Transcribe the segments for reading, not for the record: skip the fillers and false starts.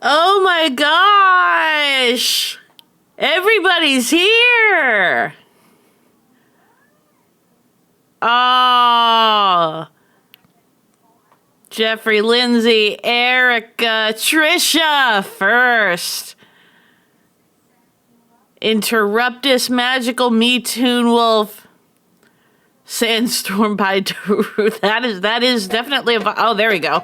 Oh my gosh! Everybody's here! Oh, Jeffrey, Lindsay, Erica, Trisha first. Interruptus, Magical, Me, Toon Wolf, Sandstorm by Daru. That is definitely oh, there we go.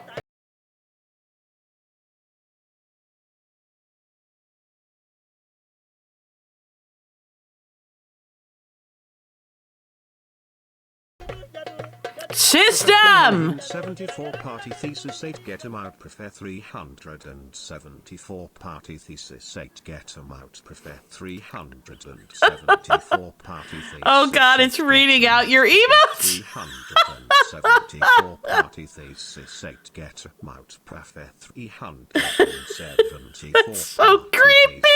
System! 74 party thesis 8 get 'em out prefer 374 party thesis 8 get 'em out prefer 374 party thesis. Oh god, it's reading out your emotes! 374 party thesis 8 get 'em out prefer 374 That's so creepy!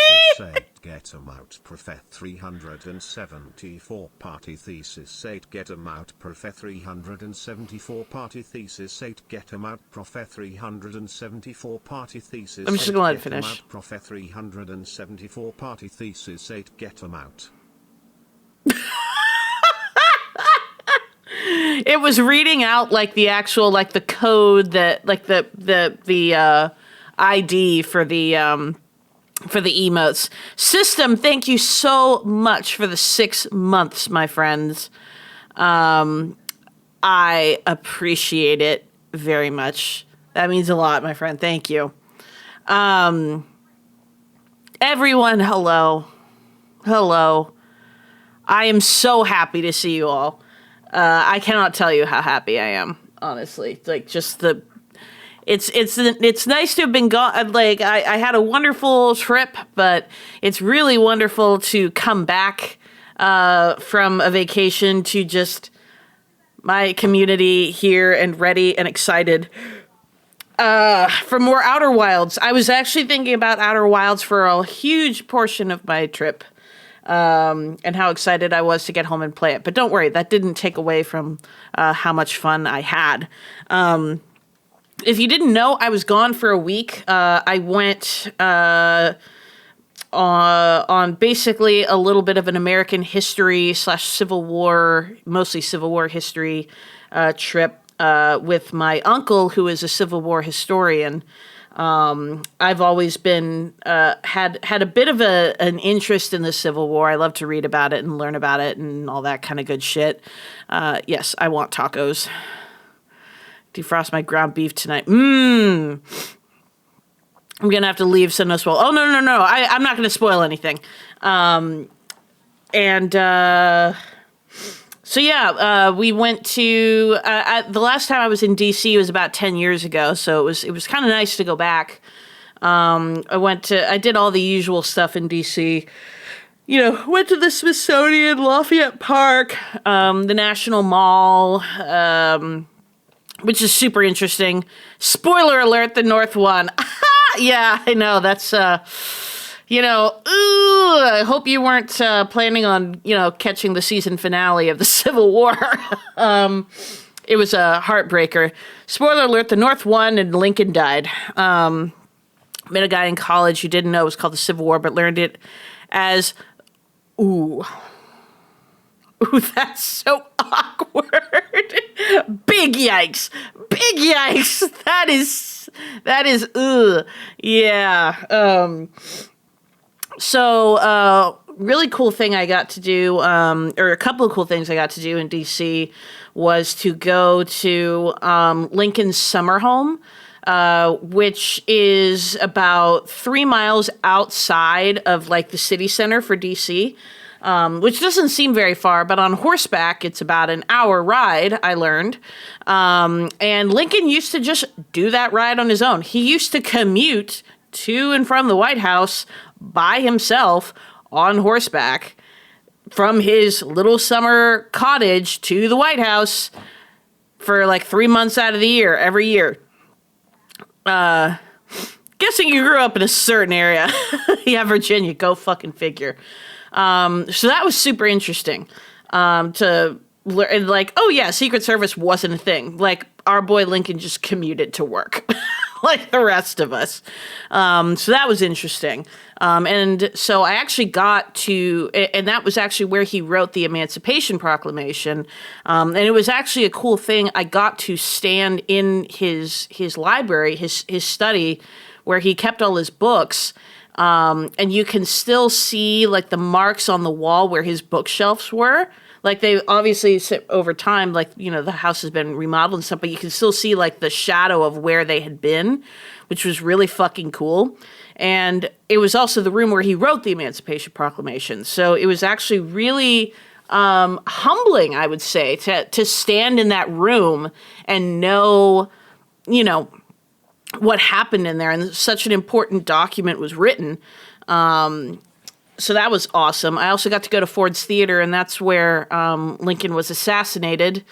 get 'em out prefer 374 party thesis 8 get 'em out prefer 374 party thesis 8 get 'em out prefer 374 party thesis. I'm just gonna let it finish. Prefer 374 party thesis 8 get 'em out. It was reading out like the actual like the code that like the ID for the emotes. System, thank you so much for the 6 months, my friends. I appreciate it very much. That means a lot, my friend. Thank you. Everyone, hello. Hello. I am so happy to see you all. I cannot tell you how happy I am, honestly. Like, just the... It's nice to have been gone. Like, I had a wonderful trip, but it's really wonderful to come back from a vacation to just my community here and ready and excited for more Outer Wilds. I was actually thinking about Outer Wilds for a huge portion of my trip, and how excited I was to get home and play it. But don't worry, that didn't take away from how much fun I had. If you didn't know, I was gone for a week. I went on basically a little bit of an American history / Civil War, mostly Civil War history trip with my uncle, who is a Civil War historian. I've always been had a bit of an interest in the Civil War. I love to read about it and learn about it and all that kind of good shit. Yes, I want tacos. Defrost my ground beef tonight. I'm going to have to leave so no spoil. Oh, no. I'm not going to spoil anything. So yeah, we went to, the last time I was in DC was about 10 years ago. So it was kind of nice to go back. I did all the usual stuff in DC. You know, went to the Smithsonian, Lafayette Park, the National Mall, which is super interesting. Spoiler alert, the North won. Yeah, I know. That's, I hope you weren't planning on, catching the season finale of the Civil War. It was a heartbreaker. Spoiler alert, the North won and Lincoln died. Met a guy in college who didn't know it was called the Civil War, but learned it as, ooh, that's so awkward. Big yikes. That is, ugh. Yeah. So, really cool thing I got to do, or a couple of cool things I got to do in DC was to go to Lincoln's summer home, which is about 3 miles outside of like the city center for DC. Which doesn't seem very far, but on horseback, it's about an hour ride, I learned. And Lincoln used to just do that ride on his own. He used to commute to and from the White House by himself on horseback from his little summer cottage to the White House for like 3 months out of the year, every year. Guessing you grew up in a certain area. Yeah, Virginia, go fucking figure. So that was super interesting, to learn, like, oh yeah, Secret Service wasn't a thing. Like, our boy Lincoln just commuted to work. like the rest of us. So that was interesting. And so I actually got to, and that was actually where he wrote the Emancipation Proclamation. And it was actually a cool thing. I got to stand in his library, his study, where he kept all his books. And you can still see like the marks on the wall where his bookshelves were. Like they obviously over time, like, you know, the house has been remodeled and stuff, but you can still see like the shadow of where they had been, which was really fucking cool. And it was also the room where he wrote the Emancipation Proclamation. So it was actually really humbling, I would say, to stand in that room and know, you know, what happened in there. And such an important document was written. So that was awesome. I also got to go to Ford's Theater, and that's where Lincoln was assassinated,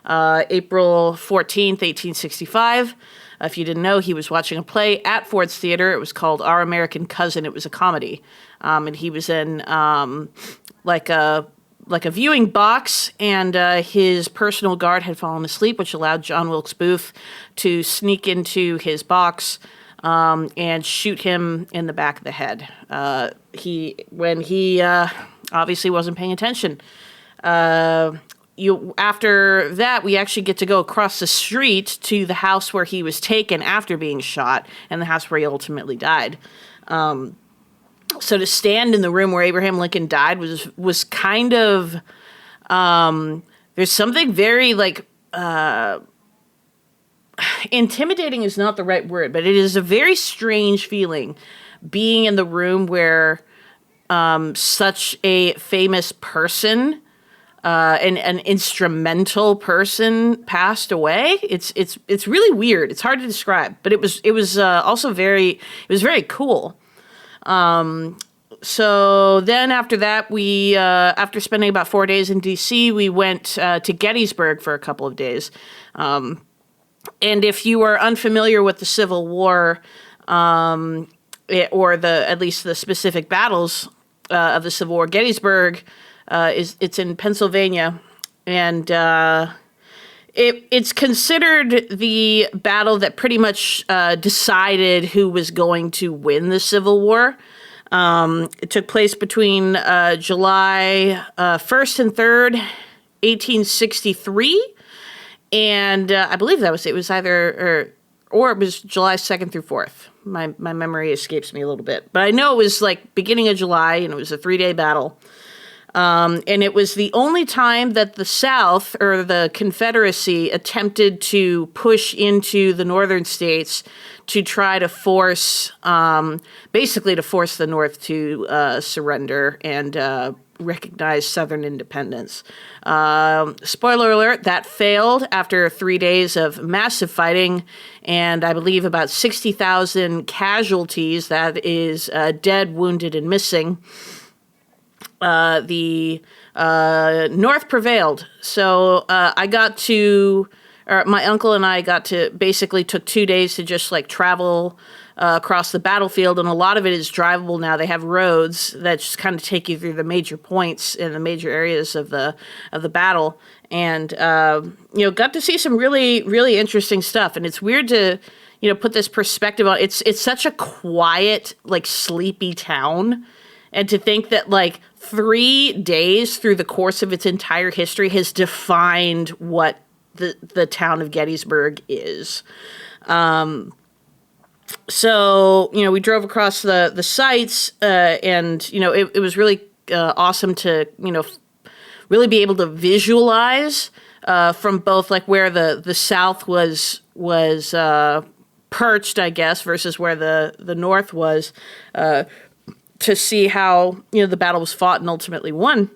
April 14th, 1865. If you didn't know, he was watching a play at Ford's Theater. It was called Our American Cousin. It was a comedy. And he was in like a viewing box, and his personal guard had fallen asleep, which allowed John Wilkes Booth to sneak into his box and shoot him in the back of the head. When he obviously wasn't paying attention. After that, we actually get to go across the street to the house where he was taken after being shot, and the house where he ultimately died. So to stand in the room where Abraham Lincoln died was kind of there's something very like intimidating is not the right word, but it is a very strange feeling being in the room where such a famous person, an instrumental person, passed away. It's really weird. It's hard to describe, but it was also very cool. So then after that, we after spending about 4 days in D.C., we went to Gettysburg for a couple of days. And if you are unfamiliar with the Civil War, or at least the specific battles of the Civil War, Gettysburg it's in Pennsylvania, and it's considered the battle that pretty much decided who was going to win the Civil War. It took place between July 1st and 3rd, 1863. And I believe it was either, or it was July 2nd through 4th. My memory escapes me a little bit. But I know it was like beginning of July, and it was a 3-day battle. And it was the only time that the South, or the Confederacy, attempted to push into the northern states to try to force the North to surrender and recognize Southern independence. Spoiler alert, that failed after 3 days of massive fighting, and I believe about 60,000 casualties, that is dead, wounded, and missing. The North prevailed. So my uncle and I basically took 2 days to just like travel across the battlefield, and a lot of it is drivable now. They have roads that just kind of take you through the major points in the major areas of the battle, and got to see some really, really interesting stuff. And it's weird to put this perspective on. It's such a quiet, like sleepy town, and to think that like 3 days through the course of its entire history has defined what the town of Gettysburg is. So, we drove across the sites, and, it was really awesome to, really be able to visualize from both like where the South was perched, I guess, versus where the North was, to see how, the battle was fought and ultimately won.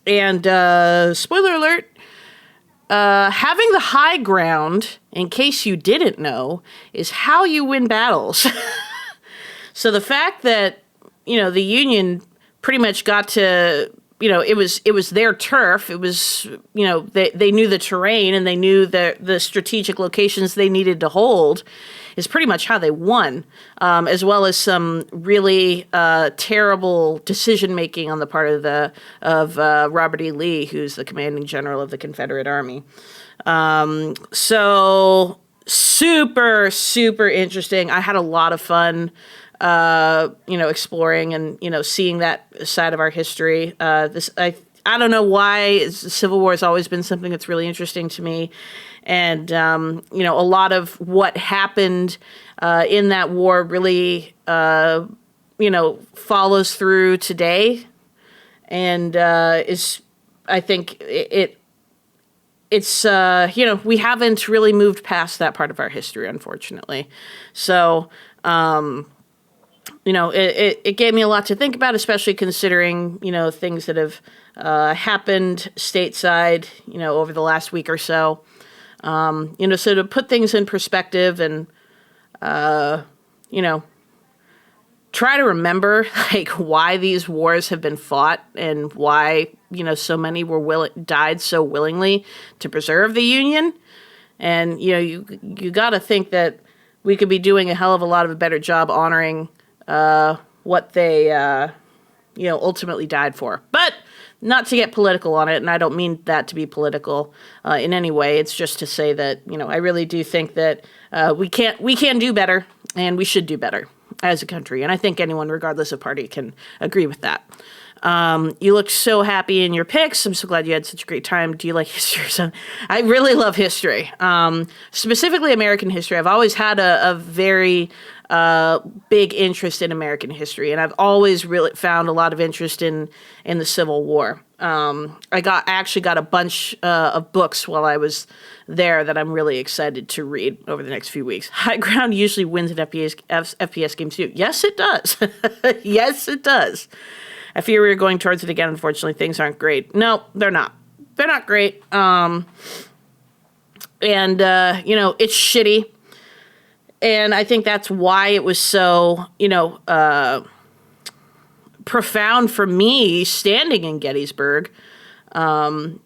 And spoiler alert, having the high ground, in case you didn't know, is how you win battles. So the fact that, the Union pretty much got to, it was their turf. It was, they knew the terrain, and they knew the strategic locations they needed to hold, is pretty much how they won, as well as some really terrible decision-making on the part of Robert E. Lee, who's the commanding general of the Confederate Army. So super, super interesting. I had a lot of fun, exploring and, seeing that side of our history. I don't know why the Civil War has always been something that's really interesting to me. And, a lot of what happened in that war really, follows through today and is, I think, it's we haven't really moved past that part of our history, unfortunately. So, it gave me a lot to think about, especially considering, things that have happened stateside, over the last week or so. So to put things in perspective and, try to remember like why these wars have been fought and why, so many died so willingly to preserve the Union. And, you got to think that we could be doing a hell of a better job honoring what they, ultimately died for. But not to get political on it, and I don't mean that to be political in any way. It's just to say that, I really do think that we can do better, and we should do better as a country. And I think anyone, regardless of party, can agree with that. You look so happy in your picks. I'm so glad you had such a great time. Do you like history? I really love history, specifically American history. I've always had a very big interest in American history, and I've always really found a lot of interest in the Civil War. I actually got a bunch of books while I was there that I'm really excited to read over the next few weeks. High ground usually wins in FPS games too. Yes, it does. Yes, it does. I fear we are going towards it again. Unfortunately, things aren't great. No, they're not. They're not great. And it's shitty. And I think that's why it was so, profound for me standing in Gettysburg. And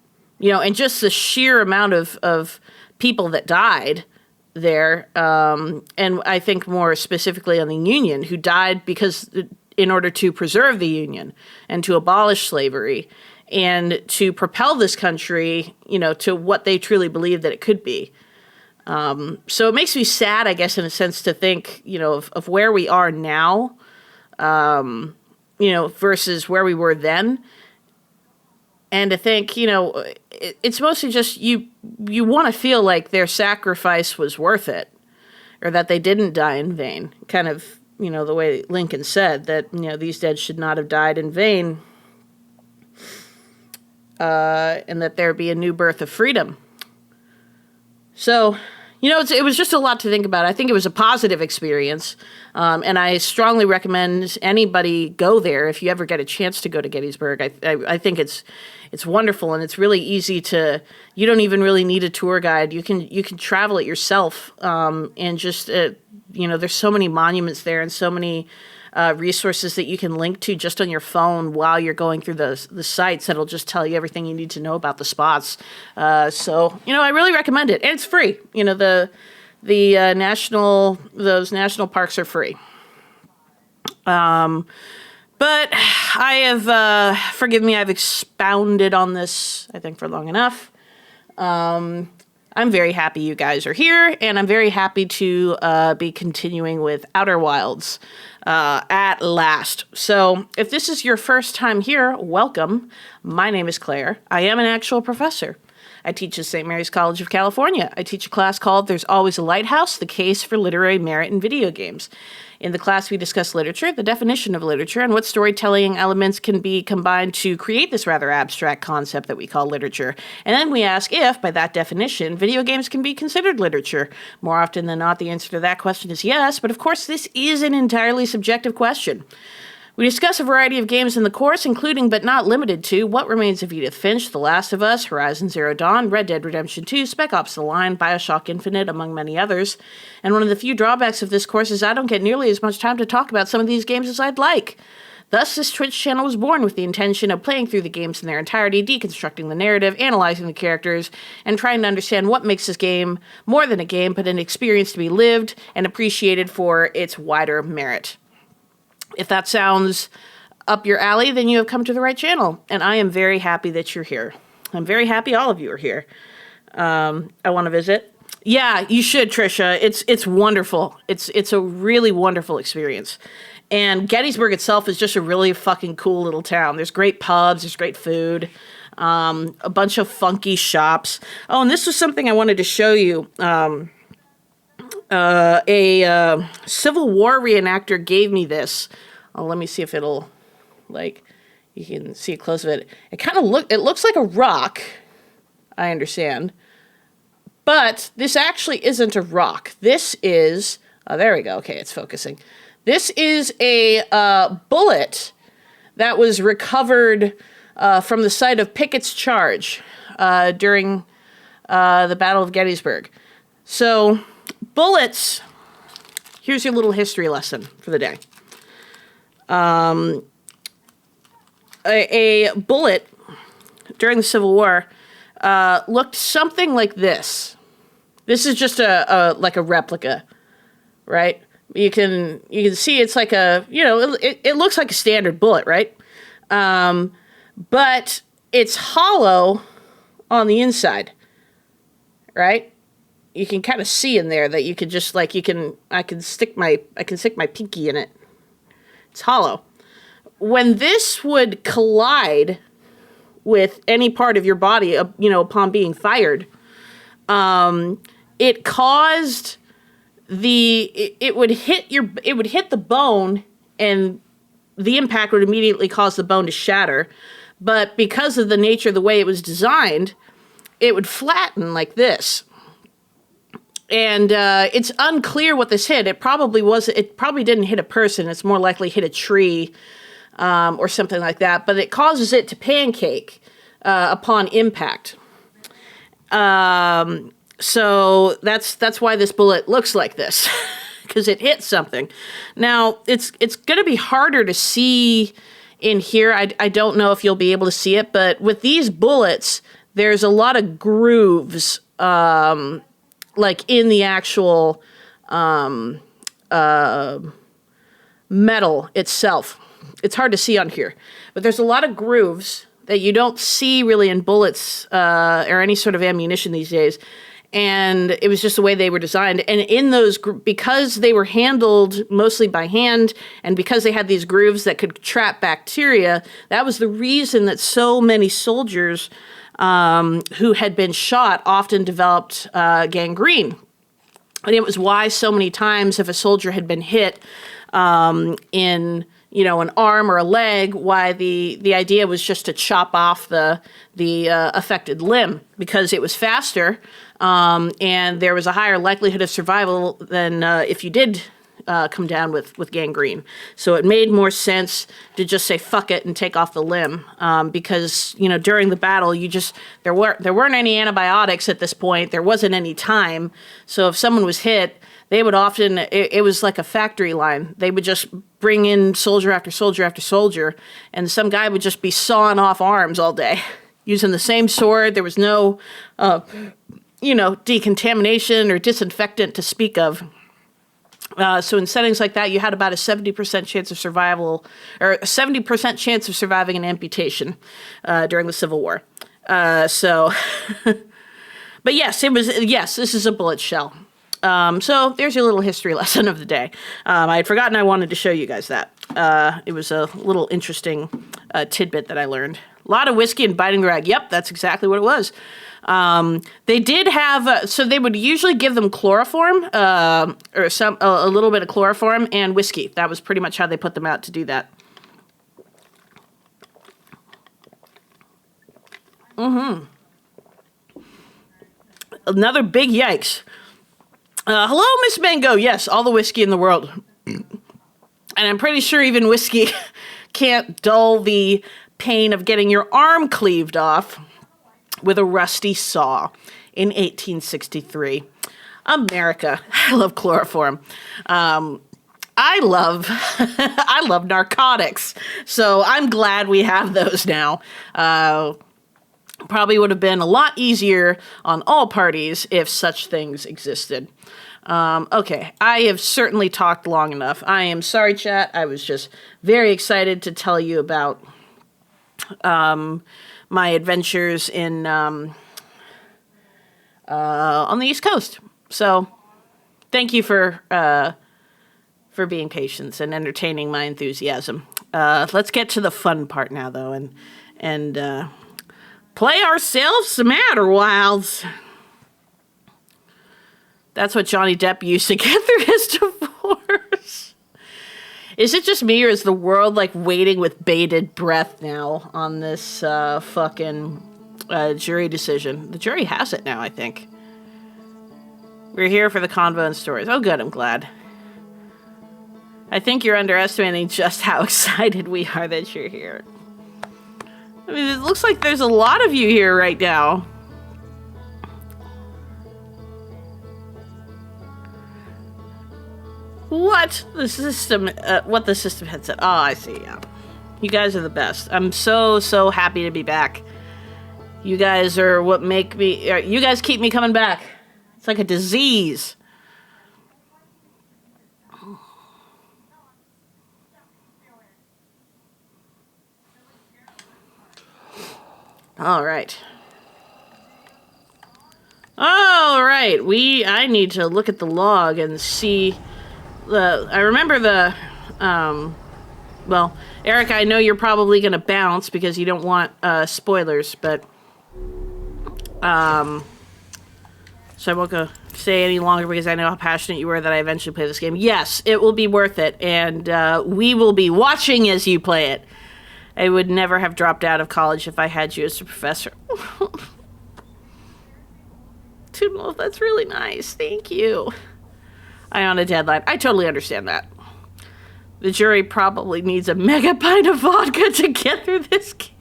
just the sheer amount of people that died there. And I think more specifically on the Union, who died because in order to preserve the Union and to abolish slavery and to propel this country, to what they truly believed that it could be. So it makes me sad, I guess, in a sense, to think, of where we are now, versus where we were then. And to think, it's mostly just you want to feel like their sacrifice was worth it, or that they didn't die in vain. Kind of, the way Lincoln said that, these dead should not have died in vain, and that there be a new birth of freedom. So, it was just a lot to think about. I think it was a positive experience, and I strongly recommend anybody go there if you ever get a chance to go to Gettysburg. I think it's wonderful, and it's really easy to. You don't even really need a tour guide. You can travel it yourself, and just there's so many monuments there and so many resources that you can link to just on your phone while you're going through the sites that'll just tell you everything you need to know about the spots. So I really recommend it, and it's free. Those national parks are free. But I have, forgive me, I've expounded on this, I think, for long enough. I'm very happy you guys are here, and I'm very happy to be continuing with Outer Wilds at last. So if this is your first time here, welcome. My name is Claire. I am an actual professor. I teach at St. Mary's College of California. I teach a class called There's Always a Lighthouse, the Case for Literary Merit in Video Games. In the class, we discuss literature, the definition of literature, and what storytelling elements can be combined to create this rather abstract concept that we call literature. And then we ask if, by that definition, video games can be considered literature. More often than not, the answer to that question is yes, but of course, this is an entirely subjective question. We discuss a variety of games in the course, including but not limited to What Remains of Edith Finch, The Last of Us, Horizon Zero Dawn, Red Dead Redemption 2, Spec Ops: The Line, BioShock Infinite, among many others. And one of the few drawbacks of this course is I don't get nearly as much time to talk about some of these games as I'd like. Thus, this Twitch channel was born with the intention of playing through the games in their entirety, deconstructing the narrative, analyzing the characters, and trying to understand what makes this game more than a game, but an experience to be lived and appreciated for its wider merit. If that sounds up your alley, then you have come to the right channel, and I am very happy that you're here. I'm very happy all of you are here. I want to visit. Yeah, you should, Trisha. It's wonderful. It's a really wonderful experience. And Gettysburg itself is just a really fucking cool little town. There's great pubs, there's great food, a bunch of funky shops. Oh, and this was something I wanted to show you. A Civil War reenactor gave me this. Oh, let me see if it'll, like, you can see a close of it. It looks like a rock, I understand. But this actually isn't a rock. This is, oh, there we go. Okay, it's focusing. This is a bullet that was recovered from the site of Pickett's charge during the Battle of Gettysburg. So, bullets, here's your little history lesson for the day. A bullet during the Civil War looked something like this. This is just like a replica, right? You can see it's like it looks like a standard bullet, right? But it's hollow on the inside, right? You can kind of see in there that you could just I can stick my pinky in it. It's hollow. When this would collide with any part of your body, upon being fired, it caused it would hit the bone, and the impact would immediately cause the bone to shatter. But because of the nature of the way it was designed, it would flatten like this. And it's unclear what this hit. It probably didn't hit a person. It's more likely hit a tree or something like that. But it causes it to pancake upon impact. So that's why this bullet looks like this, because it hit something. Now, it's going to be harder to see in here. I don't know if you'll be able to see it, but with these bullets, there's a lot of grooves, like in the actual metal itself. It's hard to see on here, but there's a lot of grooves that you don't see really in bullets or any sort of ammunition these days. And it was just the way they were designed. And in those, because they were handled mostly by hand, and because they had these grooves that could trap bacteria, that was the reason that so many soldiers who had been shot often developed gangrene. And it was why so many times if a soldier had been hit in an arm or a leg, why the idea was just to chop off the affected limb, because it was faster, and there was a higher likelihood of survival than if you did come down with gangrene. So it made more sense to just say fuck it and take off the limb, because during the battle there weren't any antibiotics at this point. There wasn't any time. So if someone was hit, they would often, it was like a factory line. They would just bring in soldier after soldier after soldier, and some guy would just be sawing off arms all day using the same sword. There was no, decontamination or disinfectant to speak of. So in settings like that, you had about a 70% chance of survival, or a 70% chance of surviving an amputation during the Civil War. But yes, this is a bullet shell. So there's your little history lesson of the day. I had forgotten I wanted to show you guys that. It was a little interesting tidbit that I learned. A lot of whiskey and biting the rag. Yep, that's exactly what it was. They did have, so they would usually give them chloroform, or a little bit of chloroform and whiskey. That was pretty much how they put them out to do that. Another big yikes. Hello, Miss Mango. Yes, all the whiskey in the world. And I'm pretty sure even whiskey can't dull the pain of getting your arm cleaved off with a rusty saw in 1863. America. I love chloroform. I love narcotics. So I'm glad we have those now. Probably would have been a lot easier on all parties if such things existed. Okay, I have certainly talked long enough. I am sorry, chat. I was just very excited to tell you about my adventures in on the East Coast. So, thank you for being patient and entertaining my enthusiasm. Let's get to the fun part now, though, and play ourselves some Outer Wilds. That's what Johnny Depp used to get through his divorce. Is it just me, or is the world, like, waiting with bated breath now on this fucking jury decision? The jury has it now, I think. We're here for the convo and stories. Oh, good, I'm glad. I think you're underestimating just how excited we are that you're here. I mean, it looks like there's a lot of you here right now. What the system had said. Oh, I see, yeah. You guys are the best. I'm so happy to be back. You guys are what make me, you guys keep me coming back. It's like a disease. All right. I need to look at the log and see I remember well, Erica, I know you're probably going to bounce because you don't want spoilers, but so I won't go say any longer because I know how passionate you were that I eventually play this game. Yes, it will be worth it, and we will be watching as you play it. I would never have dropped out of college if I had you as a professor. Toodle, that's really nice. Thank you. I'm on a deadline. I totally understand that. The jury probably needs a mega pint of vodka to get through this case.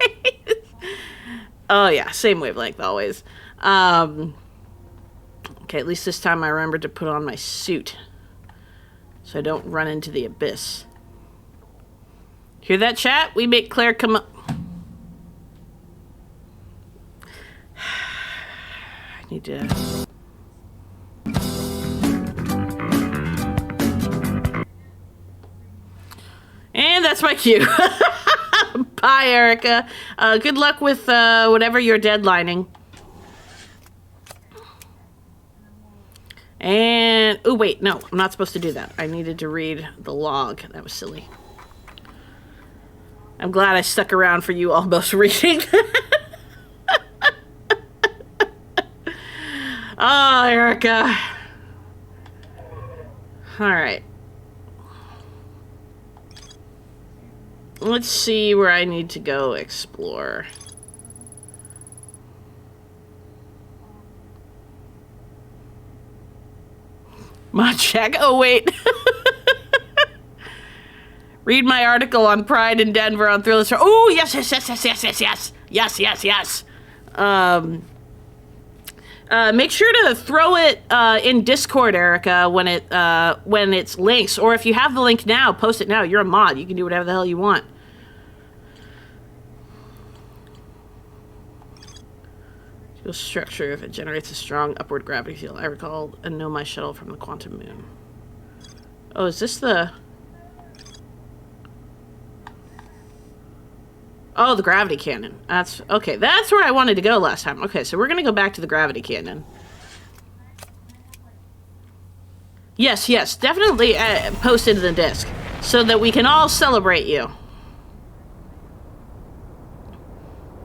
Oh, yeah. Same wavelength always. Okay, at least this time I remembered to put on my suit so I don't run into the abyss. Hear that, chat? We make Claire come up. I need to... And that's my cue. Bye, Erica. Good luck with whatever you're deadlining. And... oh, wait. No, I'm not supposed to do that. I needed to read the log. That was silly. I'm glad I stuck around for you almost reading. Oh, Erica. All right. Let's see where I need to go explore. My check. Oh, wait. Read my article on Pride in Denver on Thriller. Oh, yes. Make sure to throw it in Discord, Erica, when it's links. Or if you have the link now, post it now. You're a mod. You can do whatever the hell you want. Field structure, if it generates a strong upward gravity field. I recall and know my shuttle from the quantum moon. Oh, is this the... oh, the gravity cannon. That's... okay, that's where I wanted to go last time. Okay, so we're going to go back to the gravity cannon. Yes, definitely post it in the disc so that we can all celebrate you.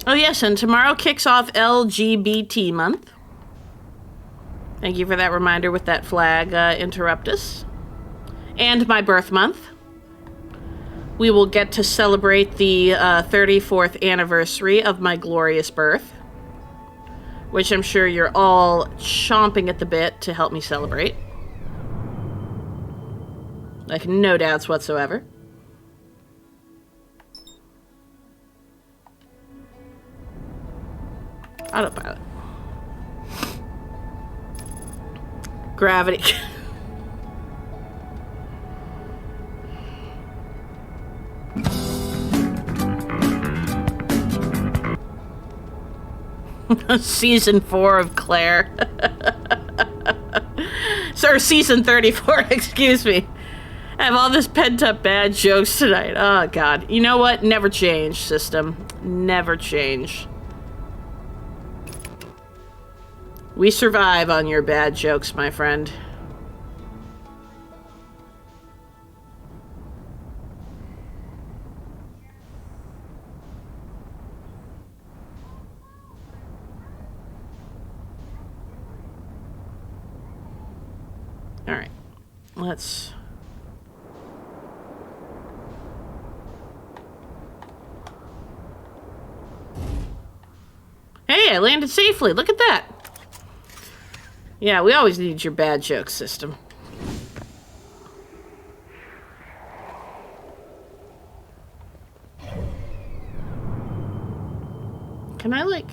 Oh, yes, and tomorrow kicks off LGBT month. Thank you for that reminder with that flag, Interruptus. And my birth month. We will get to celebrate the 34th anniversary of my glorious birth, which I'm sure you're all chomping at the bit to help me celebrate. Like, no doubts whatsoever. Autopilot. Gravity. Season 4 of Claire. Or season 34, excuse me. I have all this pent-up bad jokes tonight. Oh, God. You know what? Never change, system. Never change. We survive on your bad jokes, my friend. All right, let's... Hey, I landed safely. Look at that. Yeah, we always need your bad joke system. Can I, like,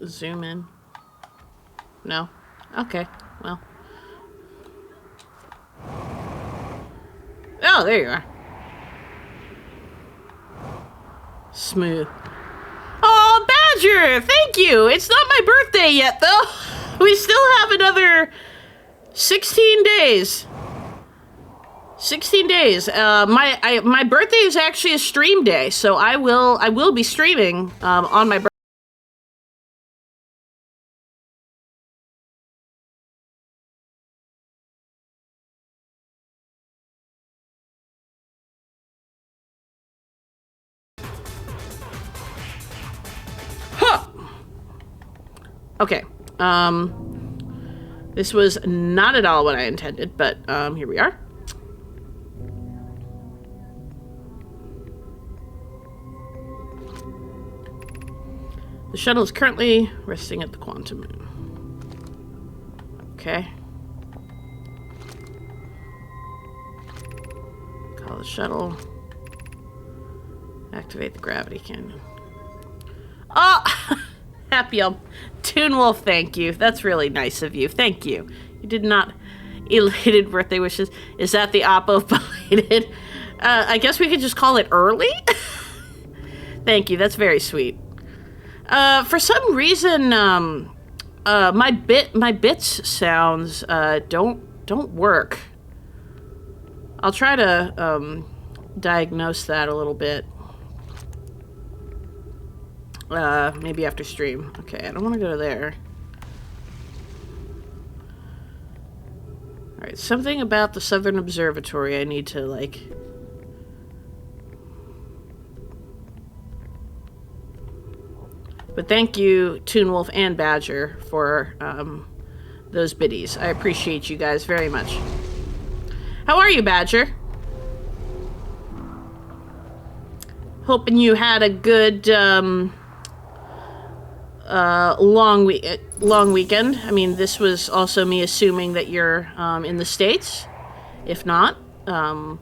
zoom in? No? Okay, well. Oh, there you are. Smooth. Oh, Badger! Thank you! It's not my birthday yet, though. We still have another 16 days. 16 days. My birthday is actually a stream day, so I will be streaming on my birthday. Huh. Okay. This was not at all what I intended, but here we are. The shuttle is currently resting at the quantum moon. Okay. Call the shuttle. Activate the gravity cannon. Oh! Happy Toon Wolf, thank you. That's really nice of you. Thank you. You did not elated birthday wishes. Is that the oppo of belated? I guess we could just call it early? Thank you. That's very sweet. For some reason, my bits sounds don't work. I'll try to diagnose that a little bit. Maybe after stream. Okay, I don't want to go there. Alright, something about the Southern Observatory I need to, like... But thank you, Toon Wolf and Badger, for those biddies. I appreciate you guys very much. How are you, Badger? Hoping you had a good... long weekend. I mean, this was also me assuming that you're in the States. If not, I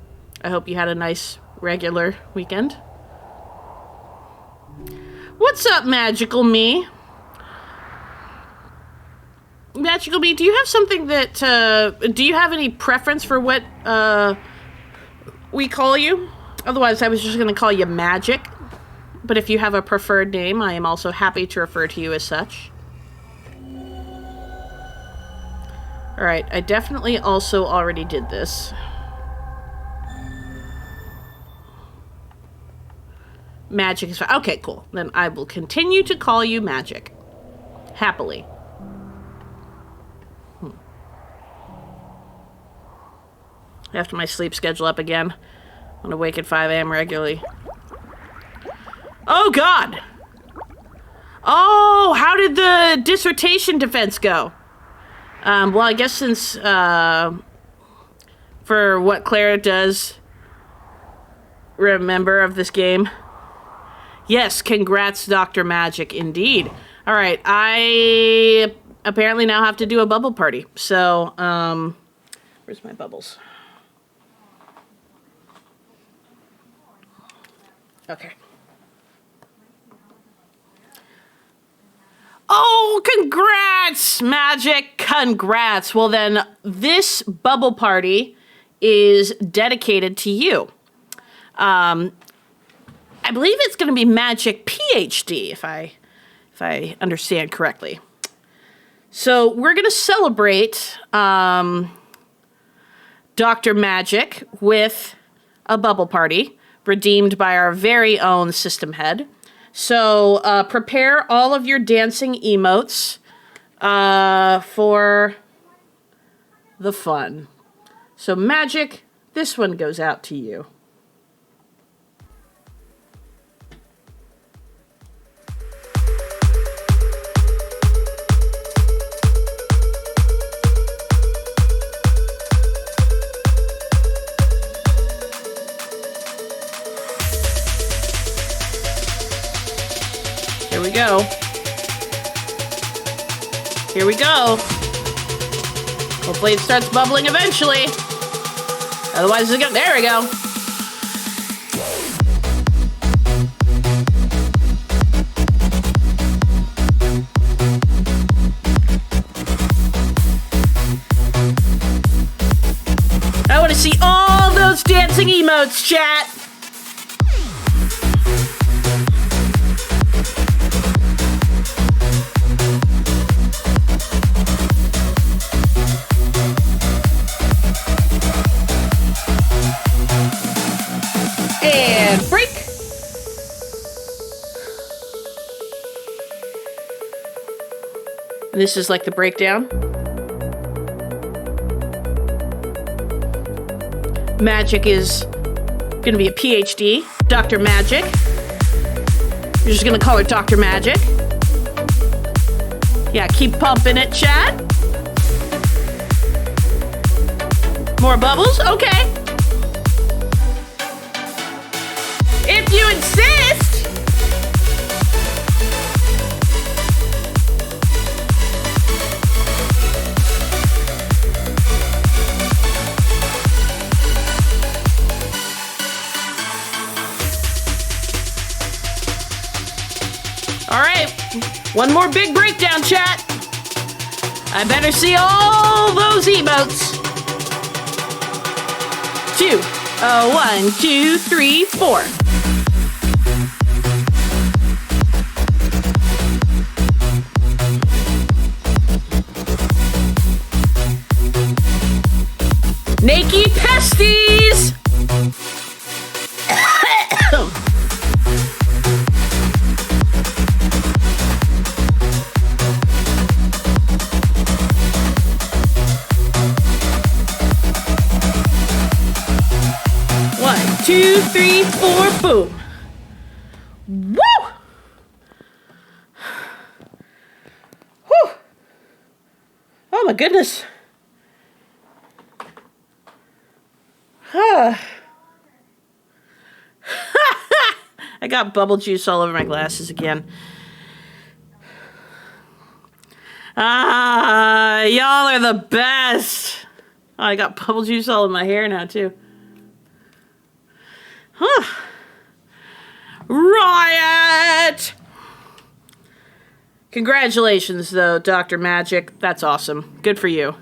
hope you had a nice regular weekend. What's up, Magical Me? Magical Me, do you have something that, do you have any preference for what we call you? Otherwise, I was just going to call you Magic. But if you have a preferred name, I am also happy to refer to you as such. Alright, I definitely also already did this. Magic is fine. Okay, cool. Then I will continue to call you Magic. Happily. After my sleep schedule up again. I'm gonna wake at 5 a.m. regularly. Oh, God! Oh, how did the dissertation defense go? Well, I guess since, for what Clara does remember of this game. Yes, congrats, Dr. Magic, indeed. All right, I apparently now have to do a bubble party. So, where's my bubbles? Okay. Oh, congrats, Magic, congrats. Well, then, this bubble party is dedicated to you. I believe it's going to be Magic PhD, if I understand correctly. So we're going to celebrate Dr. Magic with a bubble party redeemed by our very own system head. So prepare all of your dancing emotes for the fun. So Magic, this one goes out to you. Here we go. Here we go. Hopefully it starts bubbling eventually. Otherwise it's gonna, there we go. I want to see all those dancing emotes, chat. And break. This is like the breakdown. Magic is gonna be a PhD, Dr. Magic. You're just gonna call her Dr. Magic. Yeah, keep pumping it, chat. More bubbles? Okay. If you insist. All right, one more big breakdown, chat. I better see all those emotes. 1, 2, 3, 4. Nakey Pesties! 2, 3, 4, boom. Woo! Whew. Oh my goodness. I got bubble juice all over my glasses again. Y'all are the best. Oh, I got bubble juice all in my hair now too. Riot! Congratulations, though, Dr. Magic. That's awesome. Good for you.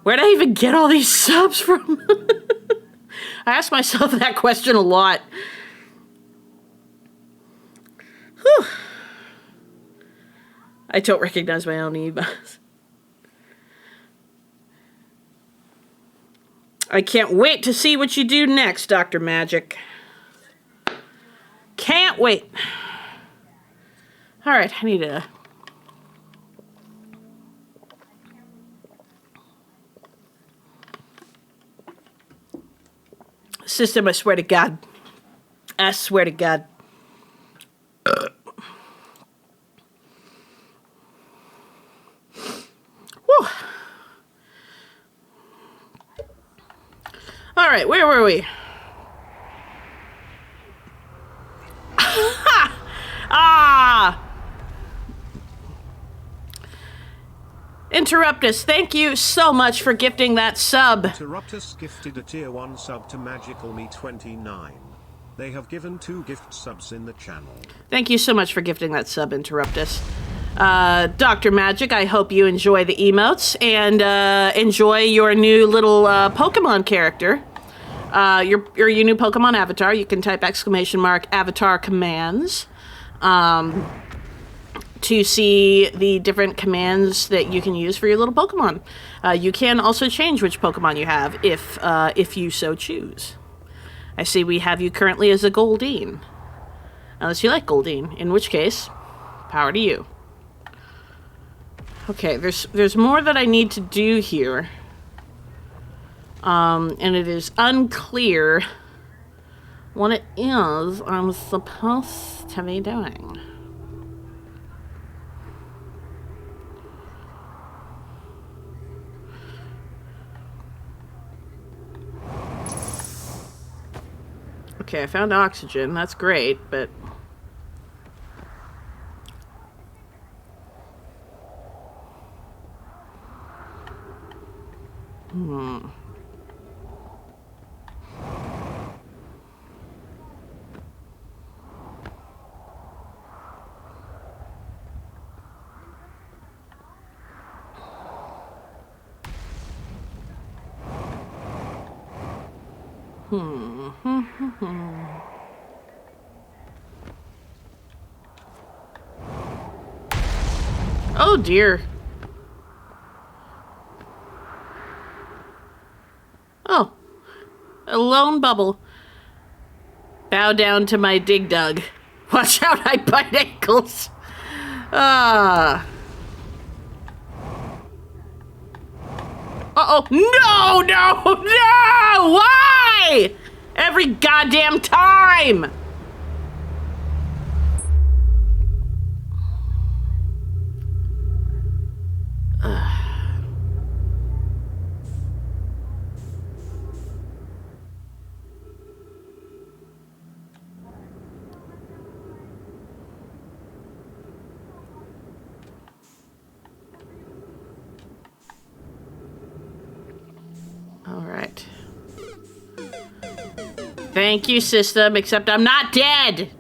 Where'd I even get all these subs from? I ask myself that question a lot. Whew. I don't recognize my own emails. I can't wait to see what you do next, Dr. Magic. Can't wait. All right, I need to... System, I swear to God. I swear to God. Whew. All right, where were we? Interruptus, thank you so much for gifting that sub. Interruptus gifted a tier 1 sub to Magical Me 29. They have given 2 gift subs in the channel. Thank you so much for gifting that sub, Interruptus. Dr. Magic, I hope you enjoy the emotes and enjoy your new little Pokemon character. Your new Pokemon avatar. You can type !avatar commands to see the different commands that you can use for your little Pokemon. You can also change which Pokemon you have if you so choose. I see we have you currently as a Goldeen. Unless you like Goldeen, in which case, power to you. Okay, there's more that I need to do here. And it is unclear what it is I'm supposed to be doing. Okay, I found oxygen. That's great, but... Oh dear. Oh. A lone bubble. Bow down to my dig dug. Watch out, I bite ankles. Ah. Uh-oh. No, no, no! Why? Every goddamn time! All right. Thank you, system, except I'm not dead!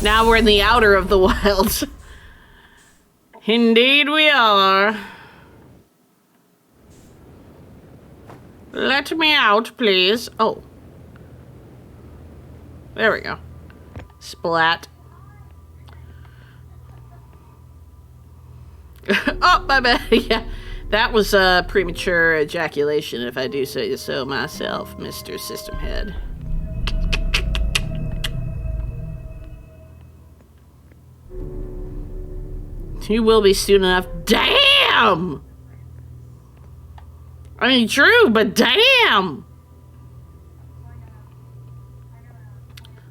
Now we're in the outer of the wilds. Indeed we are. Let me out, please. Oh. There we go. Splat. Oh, my bad. Yeah, that was a premature ejaculation, if I do say so myself, Mr. System Head. You will be soon enough. Damn! I mean, true, but damn!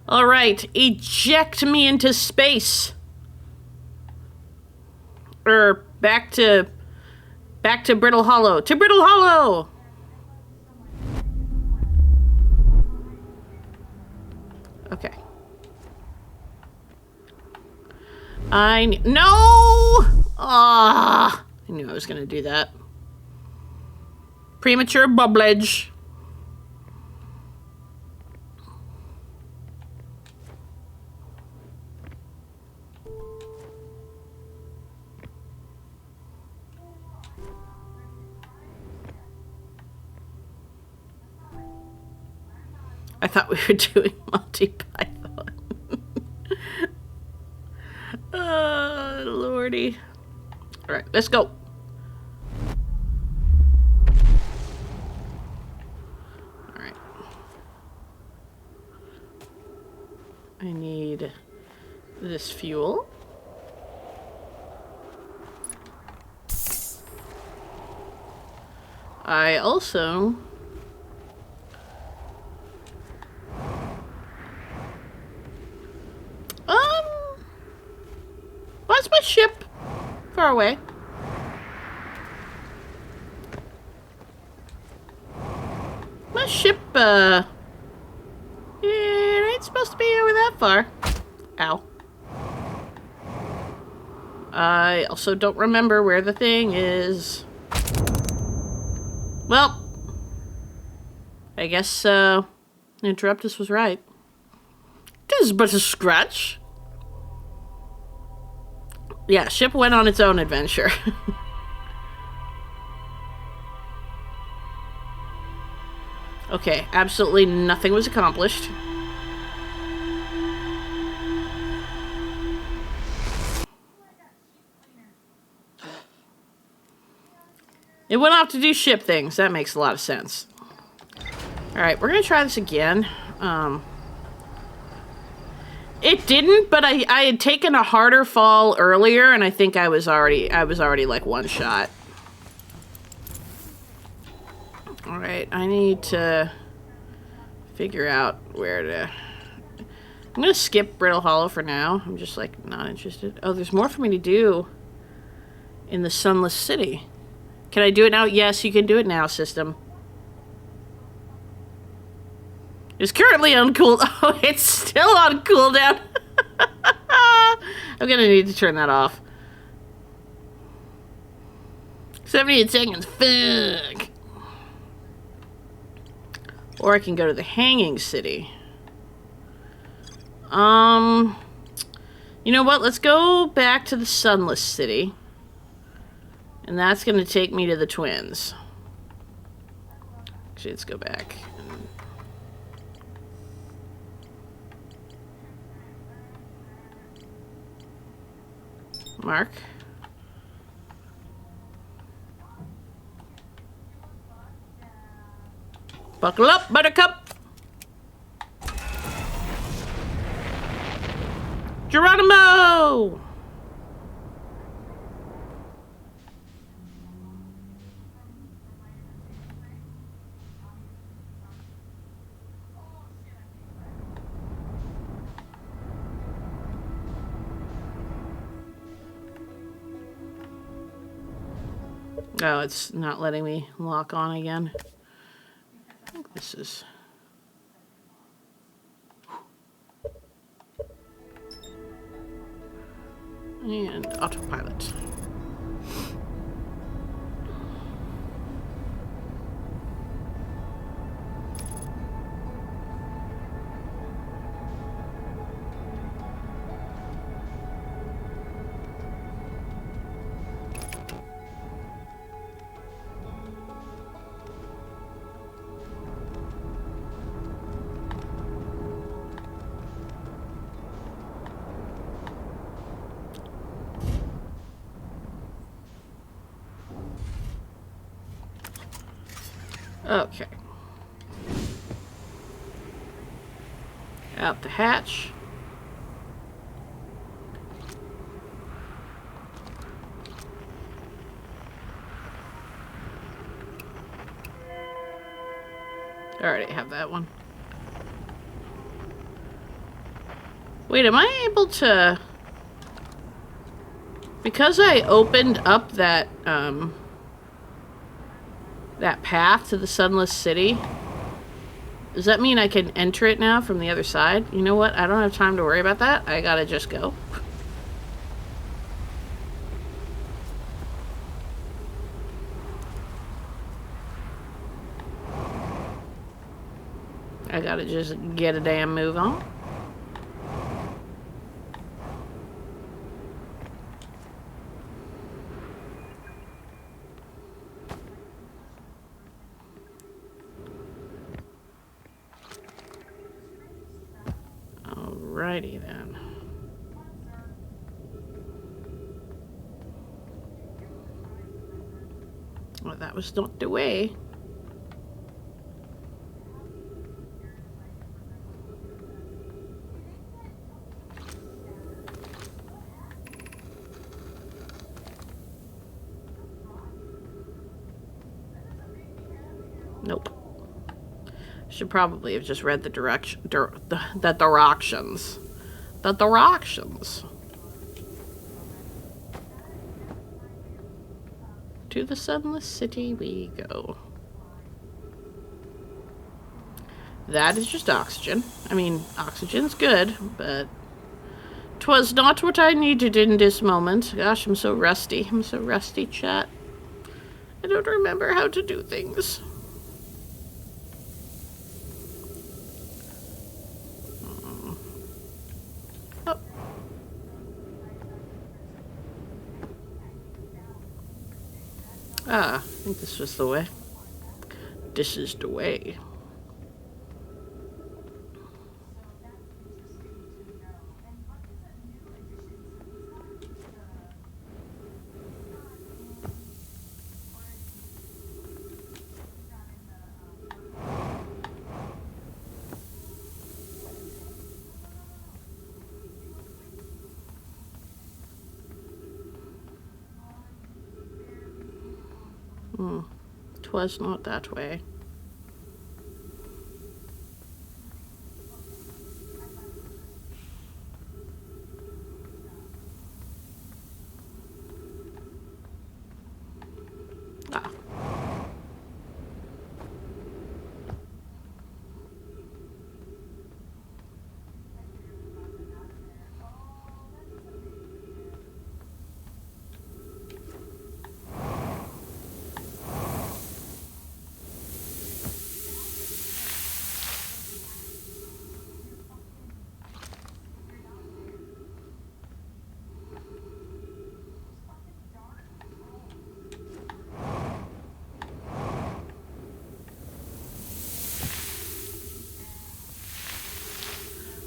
All right, eject me into space. Or back to Brittle Hollow. To Brittle Hollow! Okay. No! Ah! I knew I was gonna do that. Premature bubblage. I thought we were doing Monty Python. Lordy. All right, let's go. All right. I need this fuel. I also why's my ship far away? My ship, it ain't supposed to be over that far. Ow. I also don't remember where the thing is. Well, I guess, Interruptus was right. This is but a scratch. Yeah, ship went on its own adventure. Okay, absolutely nothing was accomplished. It went off to do ship things. That makes a lot of sense. Alright, we're gonna try this again. It didn't, but I had taken a harder fall earlier, and I think I was already like one shot. Alright, I need to figure out where to... I'm gonna skip Brittle Hollow for now. I'm just, like, not interested. Oh, there's more for me to do in the Sunless City. Can I do it now? Yes, you can do it now, system. It's currently on cool... Oh, it's still on cooldown. I'm gonna need to turn that off. 78 seconds. Fuck. Or I can go to the Hanging City. You know what? Let's go back to the Sunless City. And that's going to take me to the Twins. Actually, let's go back. Mark. Buckle up, Buttercup! Geronimo! Oh, it's not letting me lock on again. I think this is... And autopilot. Okay. Out the hatch. I already have that one. Wait, am I able to... Because I opened up that, that path to the Sunless City, does that mean I can enter it now from the other side? You know what? I don't have time to worry about that. I gotta just go. I gotta just get a damn move on. Alrighty then. Well, that was not the way. Nope. Should probably have just read the direction, the directions. The directions. To the Sunless City we go. That is just oxygen. I mean, oxygen's good, but 'twas not what I needed in this moment. Gosh, I'm so rusty. I'm so rusty, chat. I don't remember how to do things. Oh. Ah, I think this was the way. This is the way. 'Twas not that way. Ah.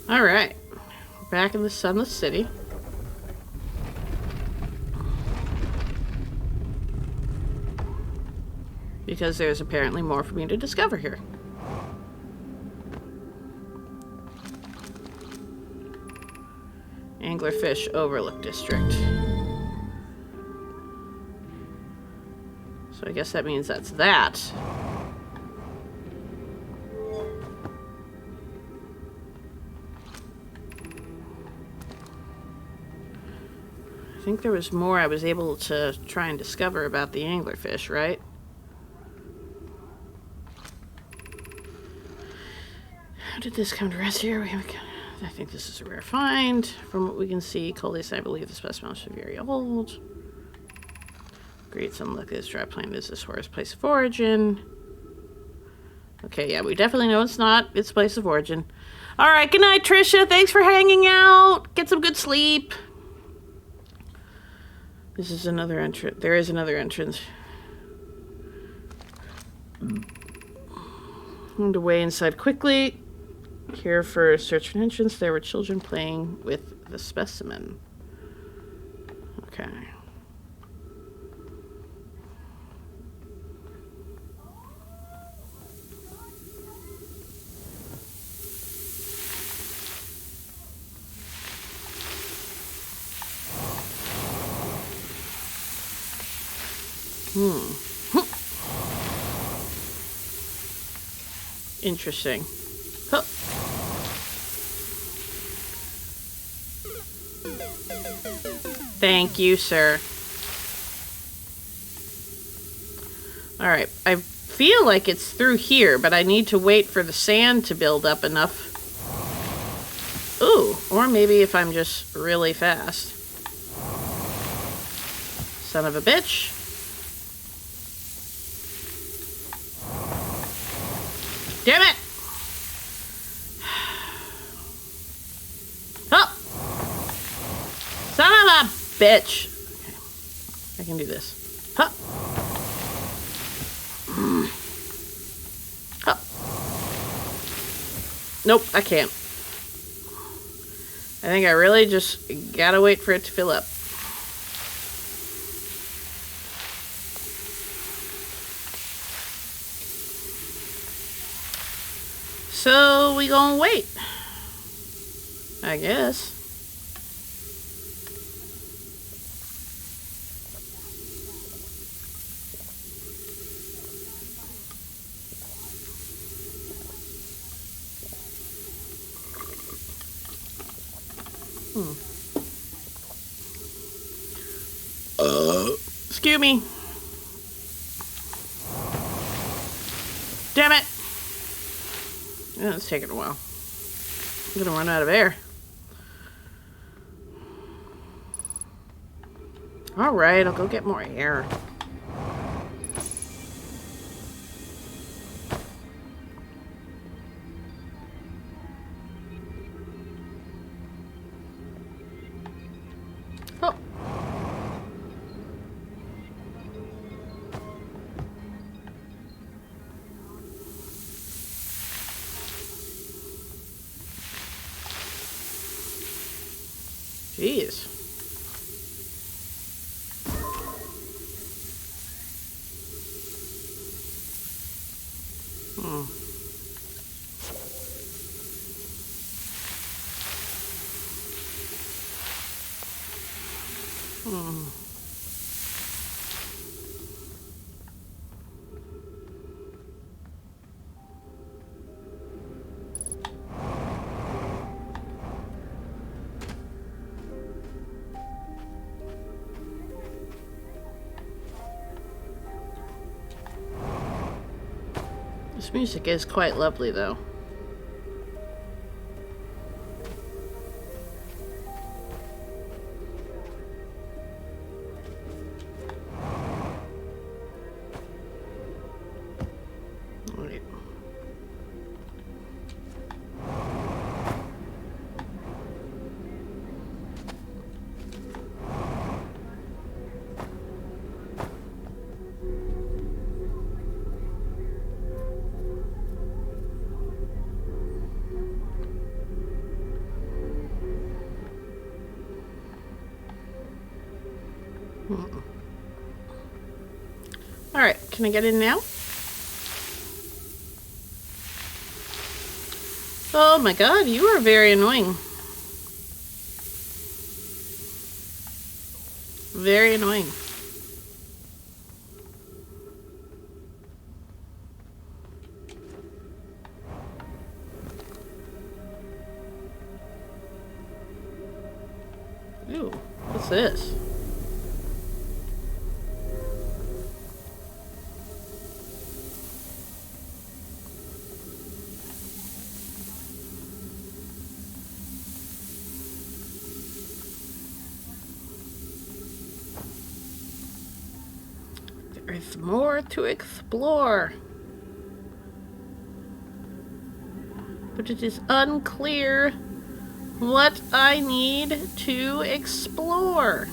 All right, back in the Sunless City. Because there's apparently more for me to discover here. Anglerfish Overlook District. So I guess that means that's that. I think there was more I was able to try and discover about the anglerfish, right? How did this come to rest here? I think this is a rare find. From what we can see, Coles, I believe the specimen is very old. Great, some look at this dry plant is this horse place of origin. Okay, yeah, we definitely know it's not its place of origin. All right, good night, Trisha. Thanks for hanging out. Get some good sleep. This is another entrance. There is another entrance. Found a way inside quickly. Here for search for an entrance. There were children playing with the specimen. Okay. Interesting. Huh. Thank you, sir. All right. I feel like it's through here, but I need to wait for the sand to build up enough. Ooh, or maybe if I'm just really fast. Son of a bitch. Damn it! Oh! Son of a bitch! Okay. I can do this. Huh! Huh! Nope, I can't. I think I really just gotta wait for it to fill up. So we gonna wait, I guess. Excuse me. Damn it. Yeah, it's taking a while. I'm gonna run out of air. Alright, I'll go get more air. Oh. Jeez. This music is quite lovely, though. Right. All right, can I get in now? Oh my god, you are very annoying. Very annoying. Ooh, what's this? There's more to explore. But it is unclear what I need to explore.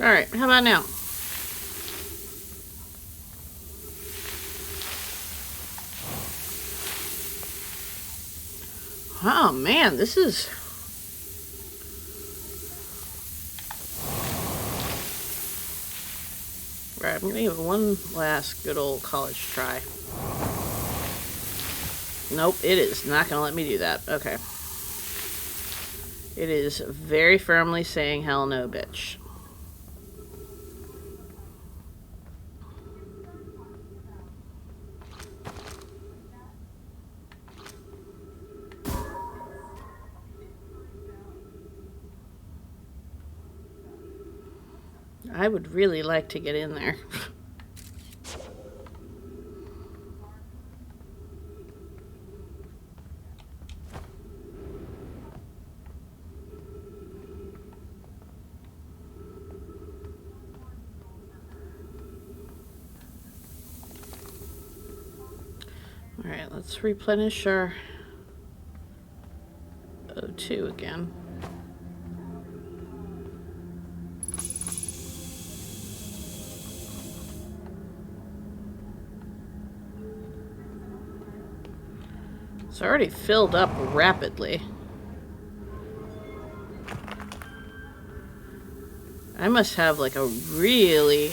All right, how about now? Oh man, this is... Right, I'm gonna give it one last good old college try. Nope, it is not gonna let me do that. Okay. It is very firmly saying hell no, bitch. I would really like to get in there. All right, let's replenish our O2 again. It's already filled up rapidly. I must have like a really,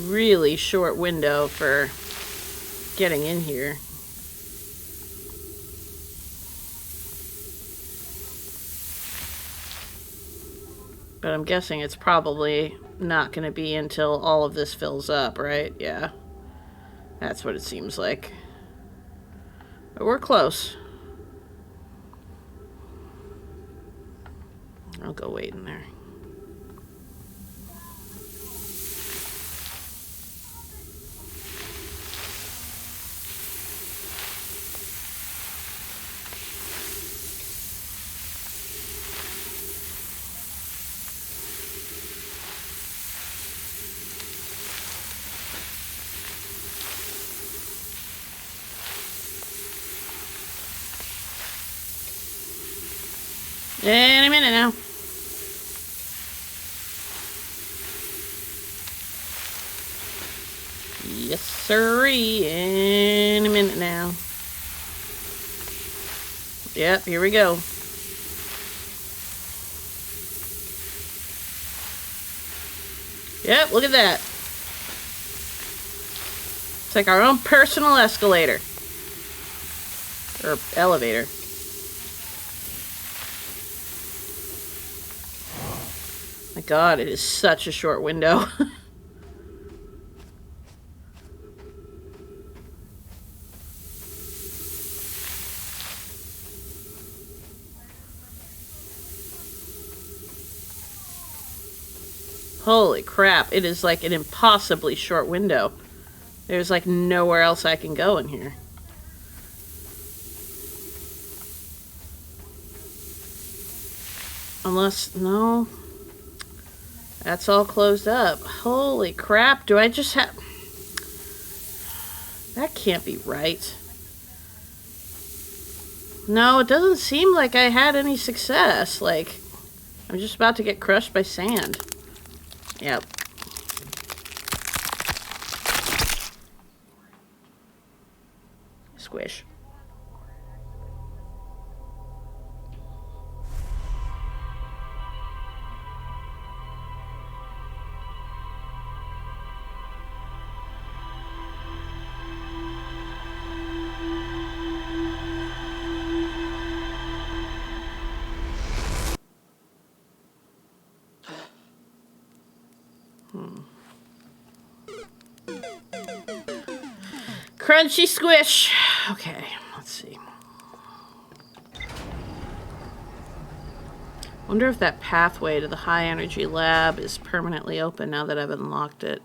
really short window for getting in here. But I'm guessing it's probably not going to be until all of this fills up, right? Yeah. That's what it seems like. But we're close. I'll go wait in there. Any minute now. Yes, sirree. Any minute now. Yep, here we go. Yep, look at that. It's like our own personal escalator. Or elevator. God, it is such a short window. Holy crap, it is like an impossibly short window. There's like nowhere else I can go in here. Unless, no. That's all closed up. Holy crap, do I just have... That can't be right. No, it doesn't seem like I had any success. Like, I'm just about to get crushed by sand. Yep. Squish. Crunchy squish. Okay, let's see. Wonder if that pathway to the high energy lab is permanently open now that I've unlocked it.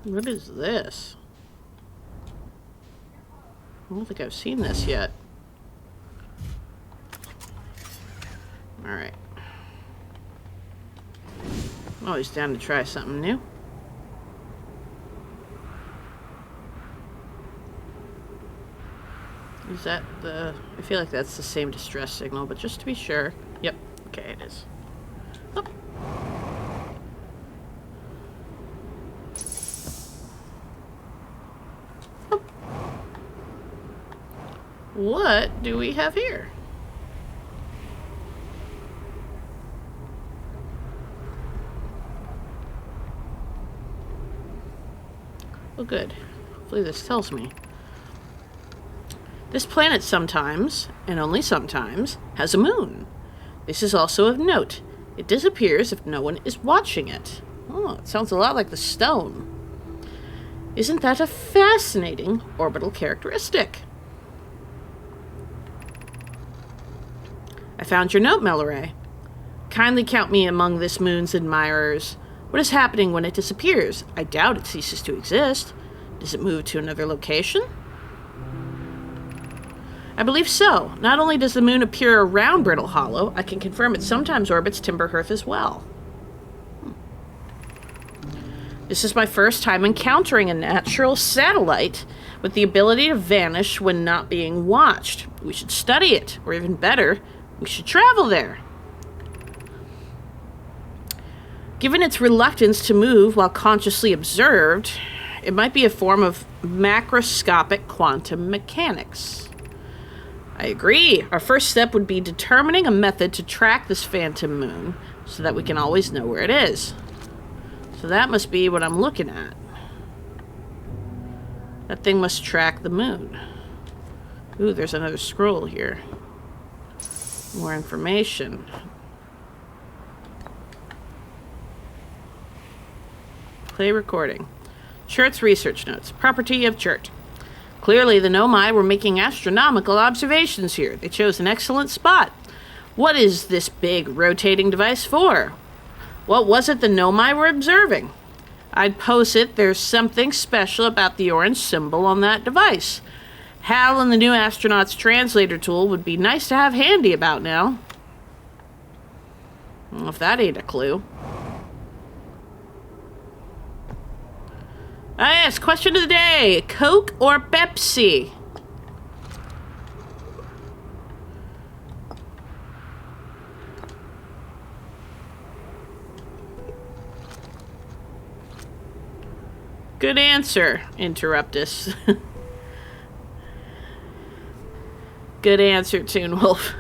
What is this? I don't think I've seen this yet. Alright. I'm always down to try something new. Is that the... I feel like that's the same distress signal, but just to be sure. Yep. Okay, it is. Oh. Oh. What do we have here? Oh, good. Hopefully this tells me. This planet sometimes, and only sometimes, has a moon. This is also of note. It disappears if no one is watching it. Oh, it sounds a lot like the stone. Isn't that a fascinating orbital characteristic? I found your note, Melloray. Kindly count me among this moon's admirers. What is happening when it disappears? I doubt it ceases to exist. Does it move to another location? I believe so. Not only does the moon appear around Brittle Hollow, I can confirm it sometimes orbits Timberhearth as well. This is my first time encountering a natural satellite with the ability to vanish when not being watched. We should study it, or even better, we should travel there. Given its reluctance to move while consciously observed, it might be a form of macroscopic quantum mechanics. I agree. Our first step would be determining a method to track this phantom moon so that we can always know where it is. So that must be what I'm looking at. That thing must track the moon. Ooh, there's another scroll here. More information. Play recording. Chert's research notes. Property of Chert. Clearly, the Nomai were making astronomical observations here. They chose an excellent spot. What is this big rotating device for? What was it the Nomai were observing? I'd posit there's something special about the orange symbol on that device. HAL and the new astronaut's translator tool would be nice to have handy about now. Well, if that ain't a clue. Ah, yes, question of the day. Coke or Pepsi? Good answer, Interruptus. Good answer, Toon Wolf.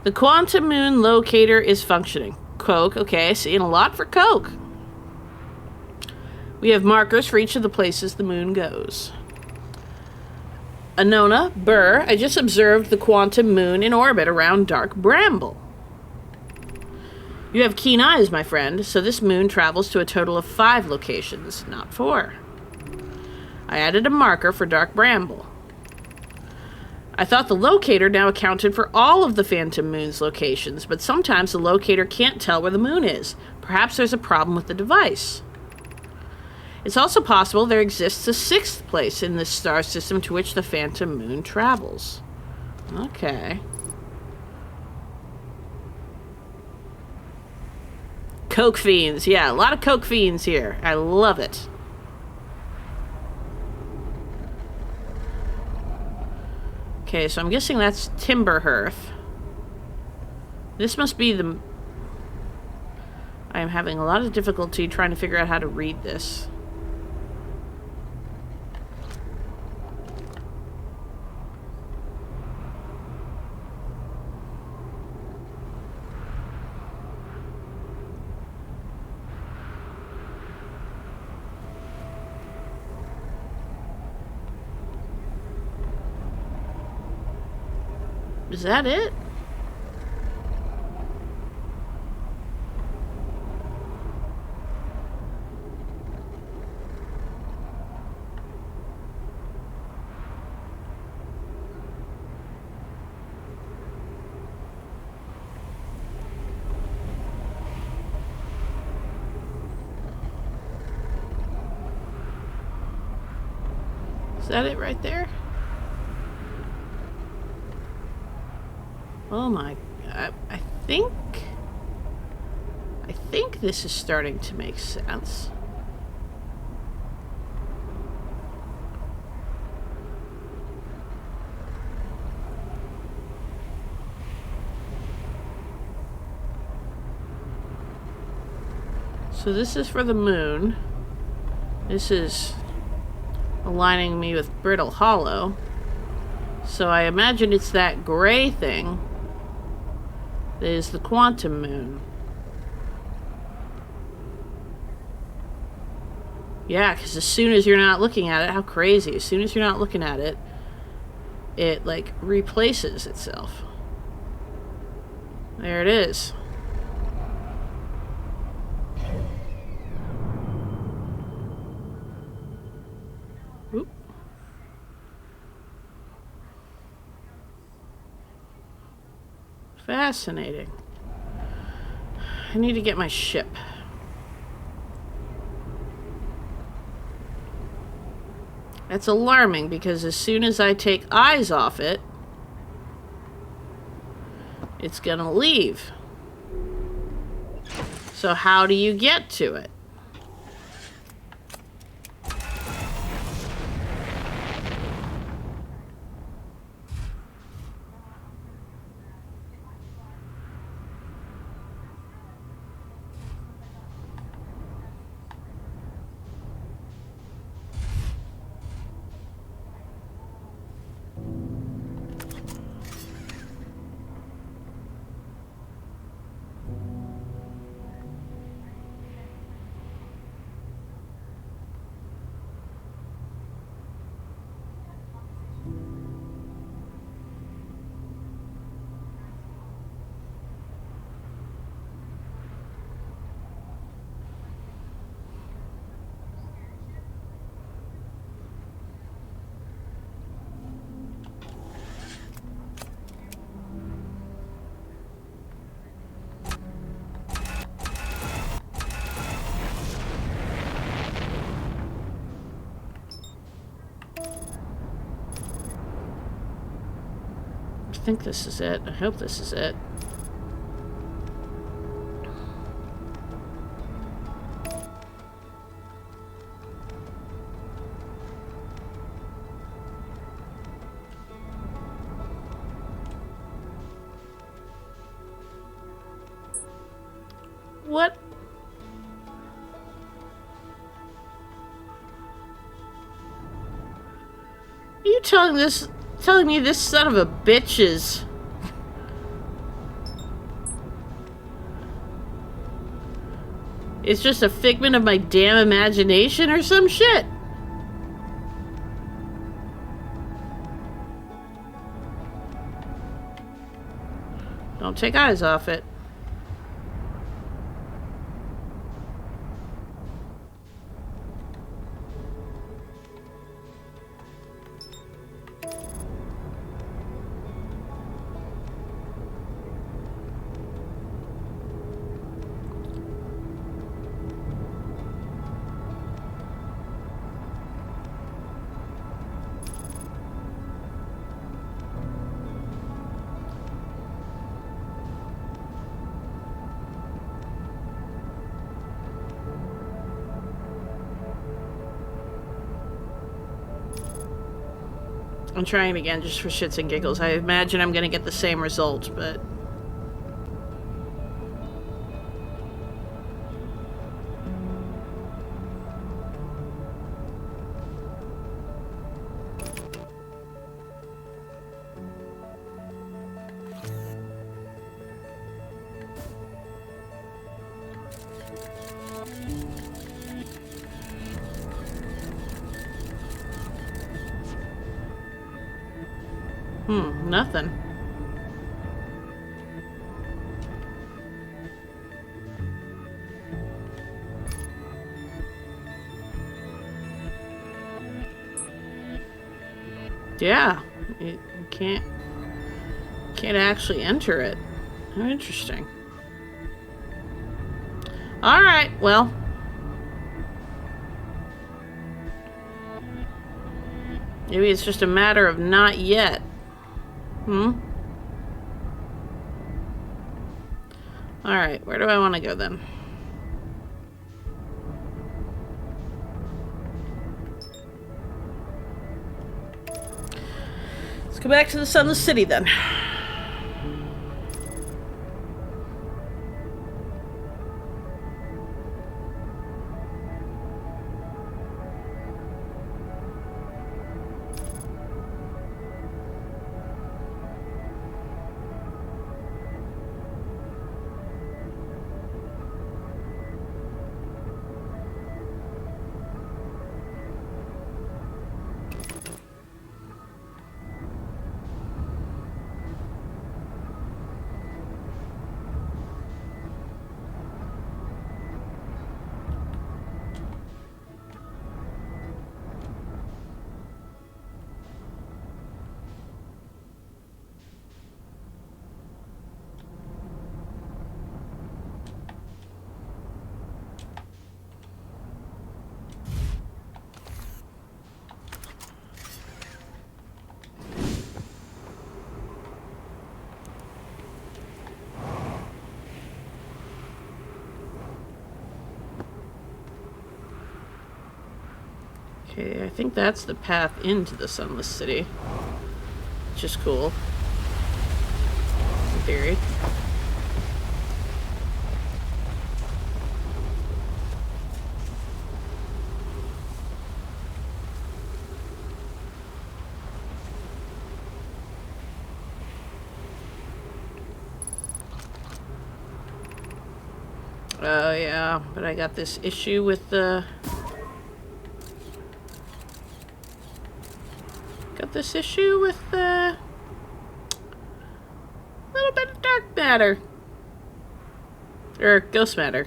The quantum moon locator is functioning. Coke, okay, seeing a lot for Coke. We have markers for each of the places the moon goes. Anona, Burr, I just observed the quantum moon in orbit around Dark Bramble. You have keen eyes, my friend, so this moon travels to a total of 5 locations, not 4. I added a marker for Dark Bramble. I thought the locator now accounted for all of the Phantom Moon's locations, but sometimes the locator can't tell where the moon is. Perhaps there's a problem with the device. It's also possible there exists a 6th place in this star system to which the Phantom Moon travels. Okay. Coke fiends. Yeah, a lot of Coke fiends here. I love it. Okay, so I'm guessing that's Timberhearth. This must be the... I am having a lot of difficulty trying to figure out how to read this. Is that it? Is that it right there? Oh my, I think this is starting to make sense. So this is for the moon. This is aligning me with Brittle Hollow. So I imagine it's that gray thing that is the quantum moon. Yeah, because as soon as you're not looking at it, how crazy. As soon as you're not looking at it, it like replaces itself. There it is. Oop. Fascinating. I need to get my ship. That's alarming because as soon as I take eyes off it, it's gonna leave. So how do you get to it? think this is it. I hope this is it. What? Are you telling me this son of a bitch is... It's just a figment of my damn imagination or some shit? Don't take eyes off it. I'm trying it again just for shits and giggles. I imagine I'm gonna get the same result, but... nothing. Yeah, you can't actually enter it. How interesting. All right, well. Maybe it's just a matter of not yet. Alright, where do I want to go then? Let's go back to the Sunless City then. Okay, I think that's the path into the Sunless City. Which is cool. In theory. Oh yeah, but I got this issue with the... this issue with a little bit of dark matter. Or ghost matter.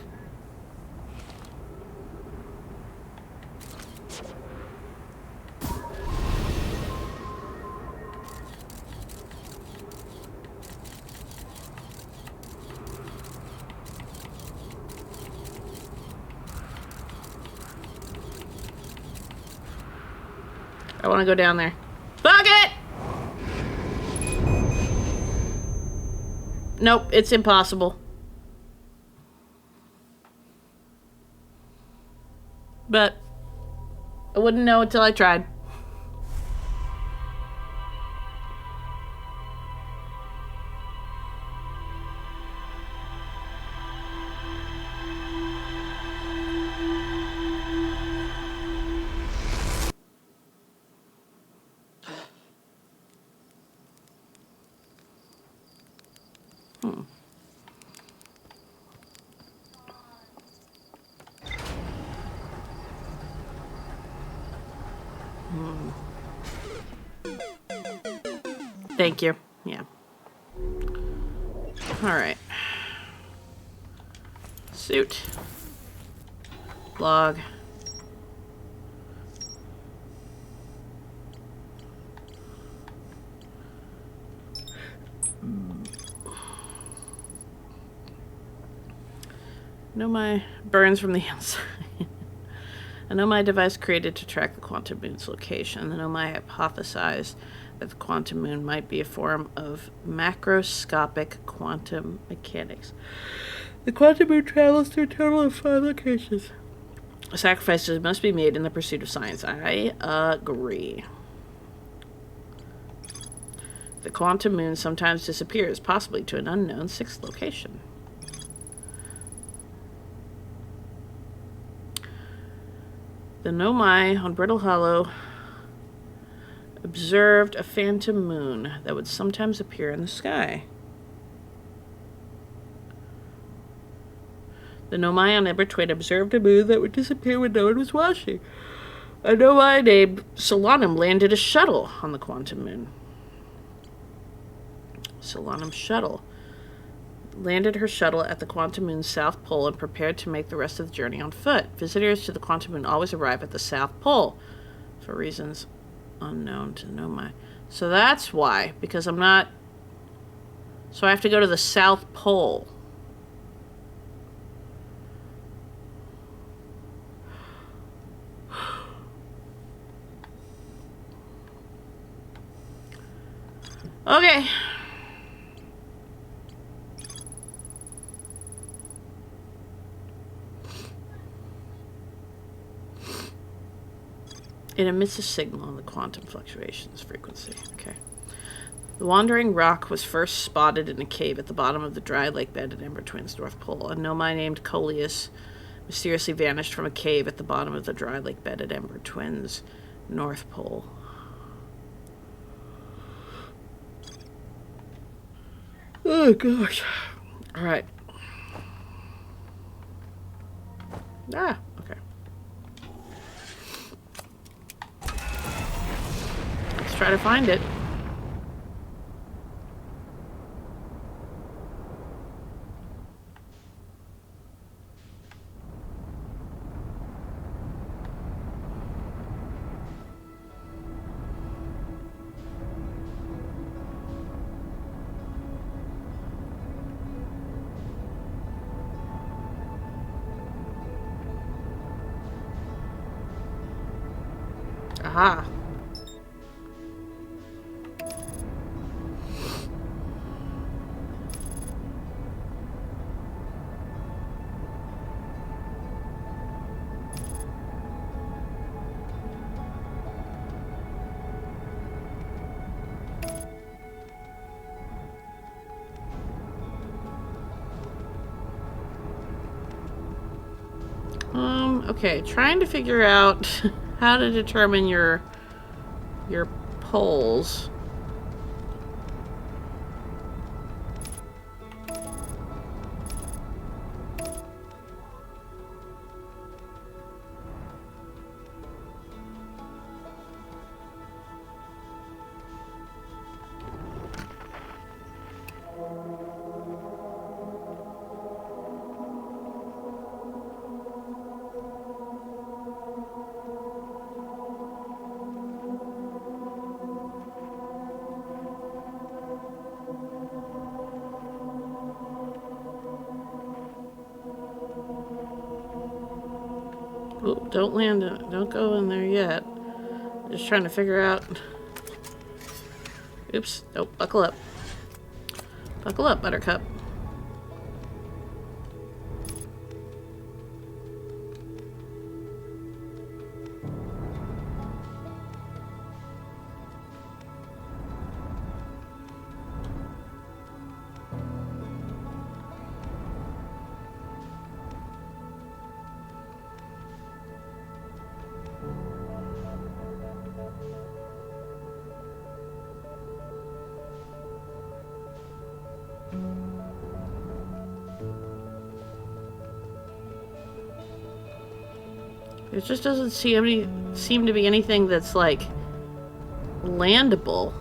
I want to go down there. Fuck it! Nope, it's impossible. But I wouldn't know until I tried. Thank you. Yeah. Alright. Suit. Log. Know my burns from the outside. I know my device created to track the quantum moon's location. I know my hypothesized that the quantum moon might be a form of macroscopic quantum mechanics. The quantum moon travels to a total of 5 locations. Sacrifices must be made in the pursuit of science. I agree. The quantum moon sometimes disappears, possibly to an unknown 6th location. The Nomai on Brittle Hollow observed a phantom moon that would sometimes appear in the sky. The Nomai on Ebertwin observed a moon that would disappear when no one was watching. A Nomai named Solanum landed a shuttle on the quantum moon. Solanum shuttle landed her shuttle at the quantum moon's south pole and prepared to make the rest of the journey on foot. Visitors to the quantum moon always arrive at the south pole for reasons unknown to Nomai. So that's why, because I'm not... So I have to go to the south pole. Okay. It emits a signal on the quantum fluctuations frequency. Okay. The wandering rock was first spotted in a cave at the bottom of the dry lake bed at Embertwin's North Pole. A Nomai named Coleus mysteriously vanished from a cave at the bottom of the dry lake bed at Embertwin's North Pole. Oh gosh. Alright. Ah, okay. Let's try to find it. Aha. Okay, trying to figure out how to determine your poles. Oh, don't land in it. Don't go in there yet. Just trying to figure out. Oops. Nope. Buckle up. Buckle up, Buttercup. There just doesn't seem to be anything that's, like, landable.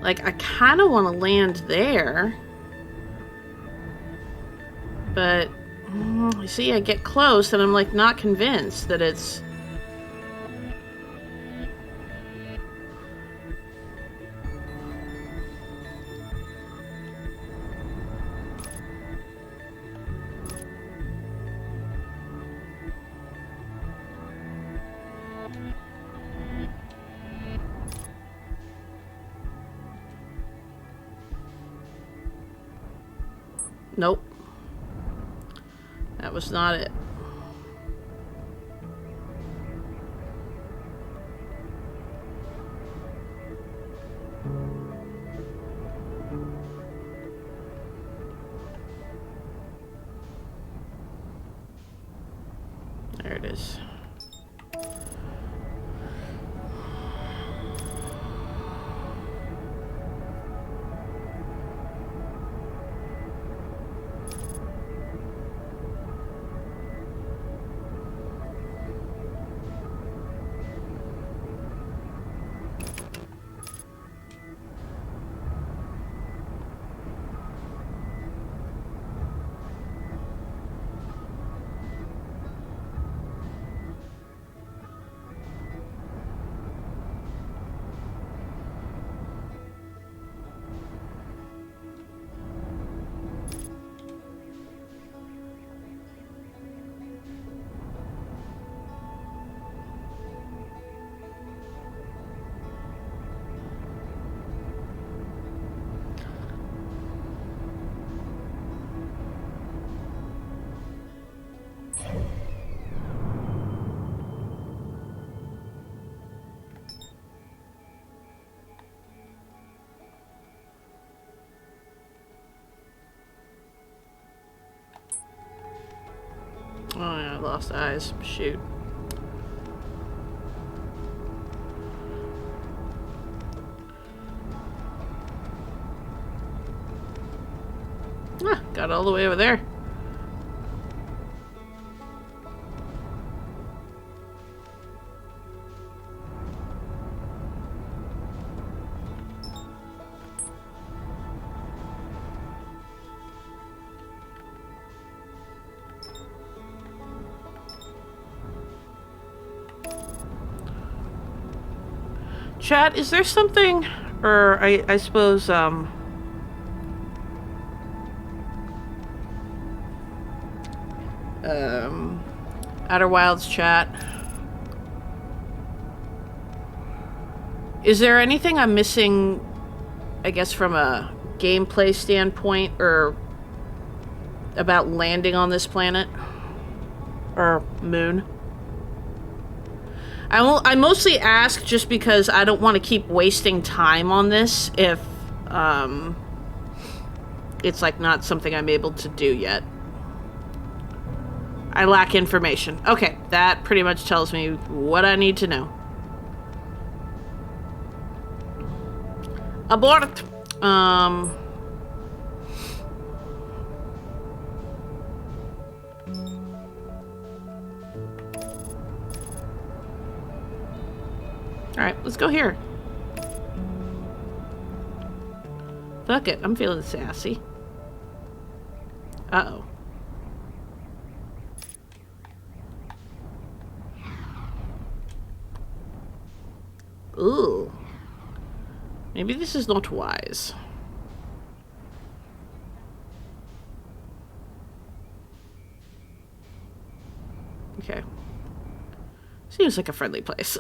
Like, I kind of want to land there. But, you see, I get close and I'm, like, not convinced that it's... Nope. That was not it. There it is. Oh yeah, I lost eyes. Shoot. Ah, got all the way over there. Chat, is there something, or I suppose, Outer Wilds chat, is there anything I'm missing, I guess, from a gameplay standpoint, or about landing on this planet? Or moon? I mostly ask just because I don't want to keep wasting time on this if it's like not something I'm able to do yet. I lack information. Okay, that pretty much tells me what I need to know. Abort! Alright, let's go here. Fuck it, I'm feeling sassy. Uh-oh. Ooh. Maybe this is not wise. Okay. Seems like a friendly place.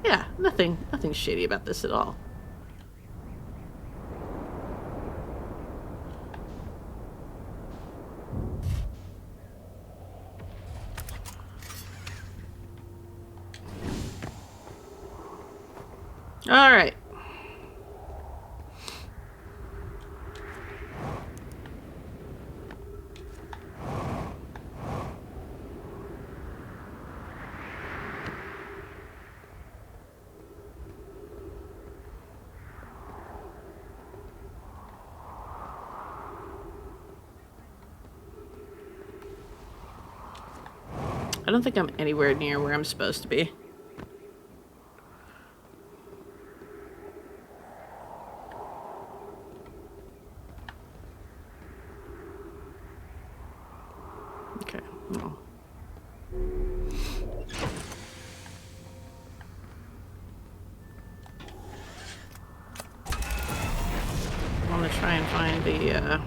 Yeah, nothing shady about this at all. All right. I don't think I'm anywhere near where I'm supposed to be. Okay, no. I want to try and find the, I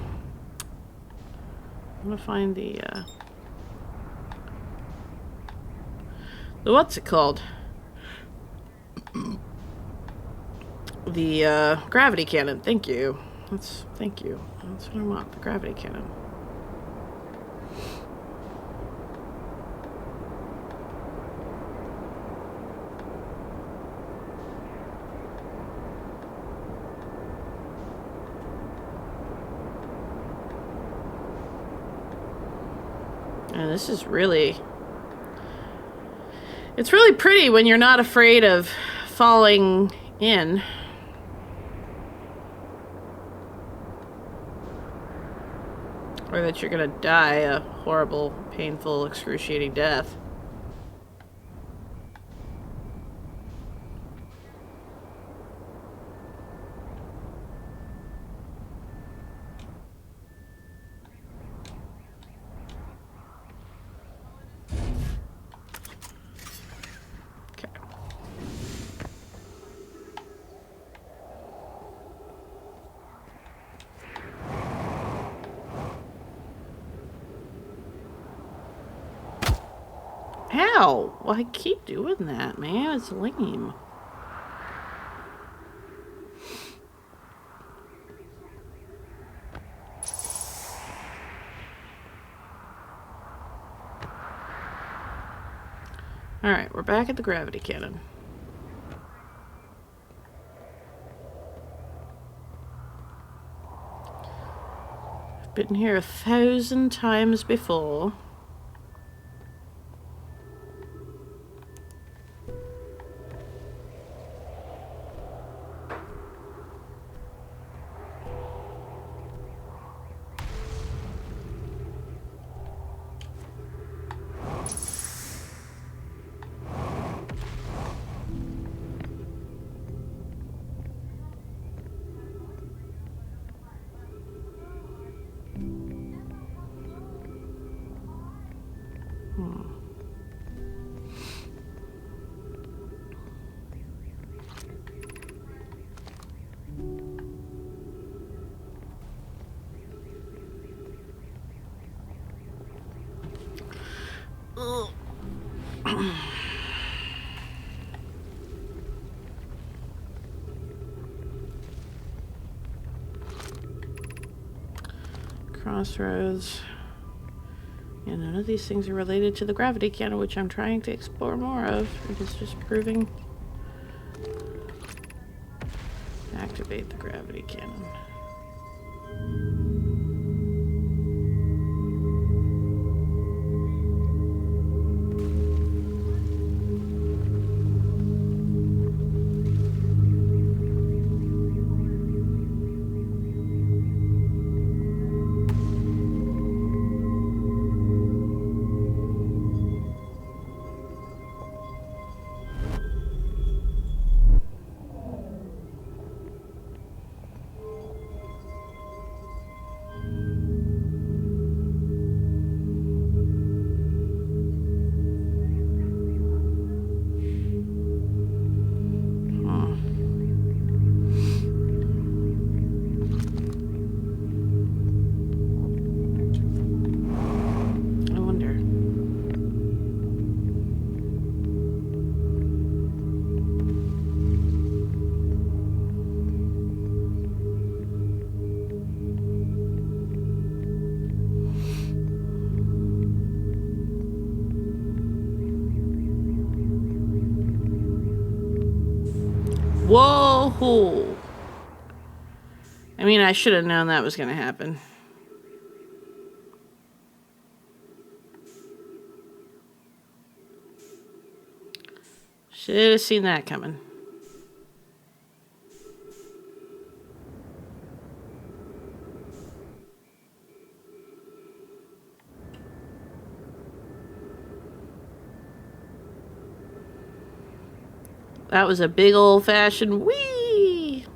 want to find the what's it called? The, gravity cannon. Thank you. Thank you. That's what I want, the gravity cannon. And this is really... It's really pretty when you're not afraid of falling in. Or that you're gonna die a horrible, painful, excruciating death. Ow! Well, I keep doing that, man. It's lame. Alright, we're back at the gravity cannon. I've been here 1,000 times before. Crossroads. Yeah, none of these things are related to the gravity cannon, which I'm trying to explore more of. It is just proving... Activate the gravity cannon. Whoa! I mean, I should have known that was going to happen. Should have seen that coming. That was a big old-fashioned whee!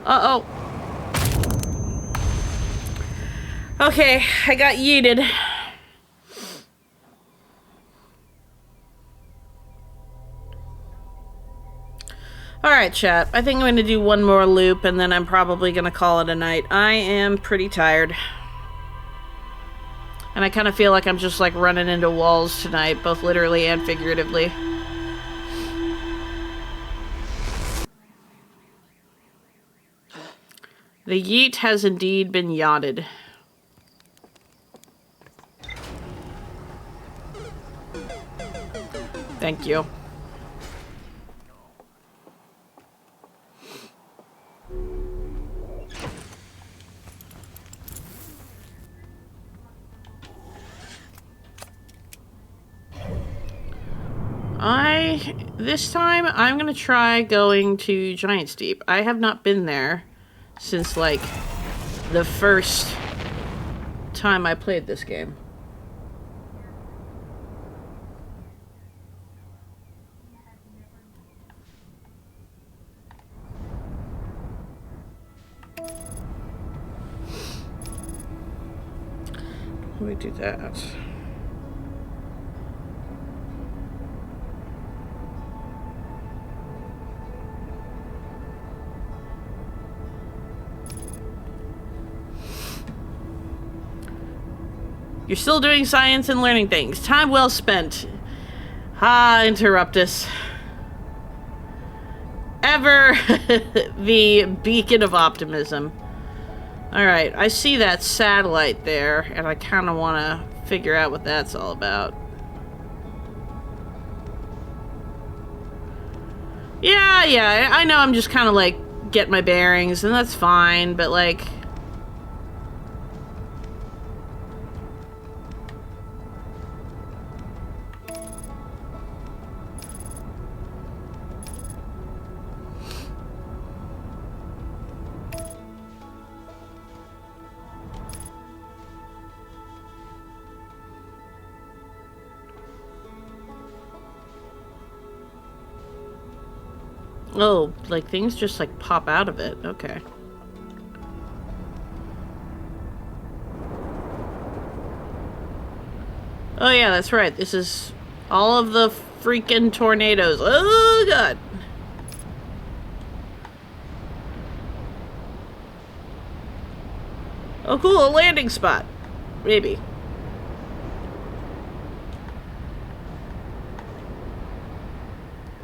Uh-oh. Okay, I got yeeted. Alright, chat. I think I'm going to do one more loop, and then I'm probably going to call it a night. I am pretty tired. And I kind of feel like I'm just, like, running into walls tonight, both literally and figuratively. The yeet has indeed been yachted. Thank you. This time, I'm gonna try going to Giant's Deep. I have not been there since, like, the first time I played this game. Let me do that. You're still doing science and learning things. Time well spent. Ah, Interruptus. Ever the beacon of optimism. Alright, I see that satellite there, and I kind of want to figure out what that's all about. Yeah, I know I'm just kind of like, get my bearings, and that's fine, but like... Oh, like things just like pop out of it. Okay. Oh yeah, that's right. This is all of the freaking tornadoes. Oh god. Oh cool, a landing spot. Maybe.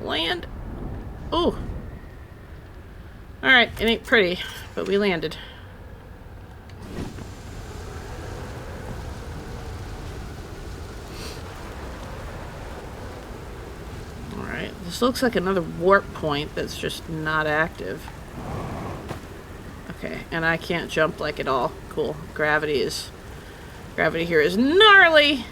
Land. Oh. Alright, it ain't pretty, but we landed. Alright, this looks like another warp point that's just not active. Okay, and I can't jump like at all. Cool. Gravity here is gnarly!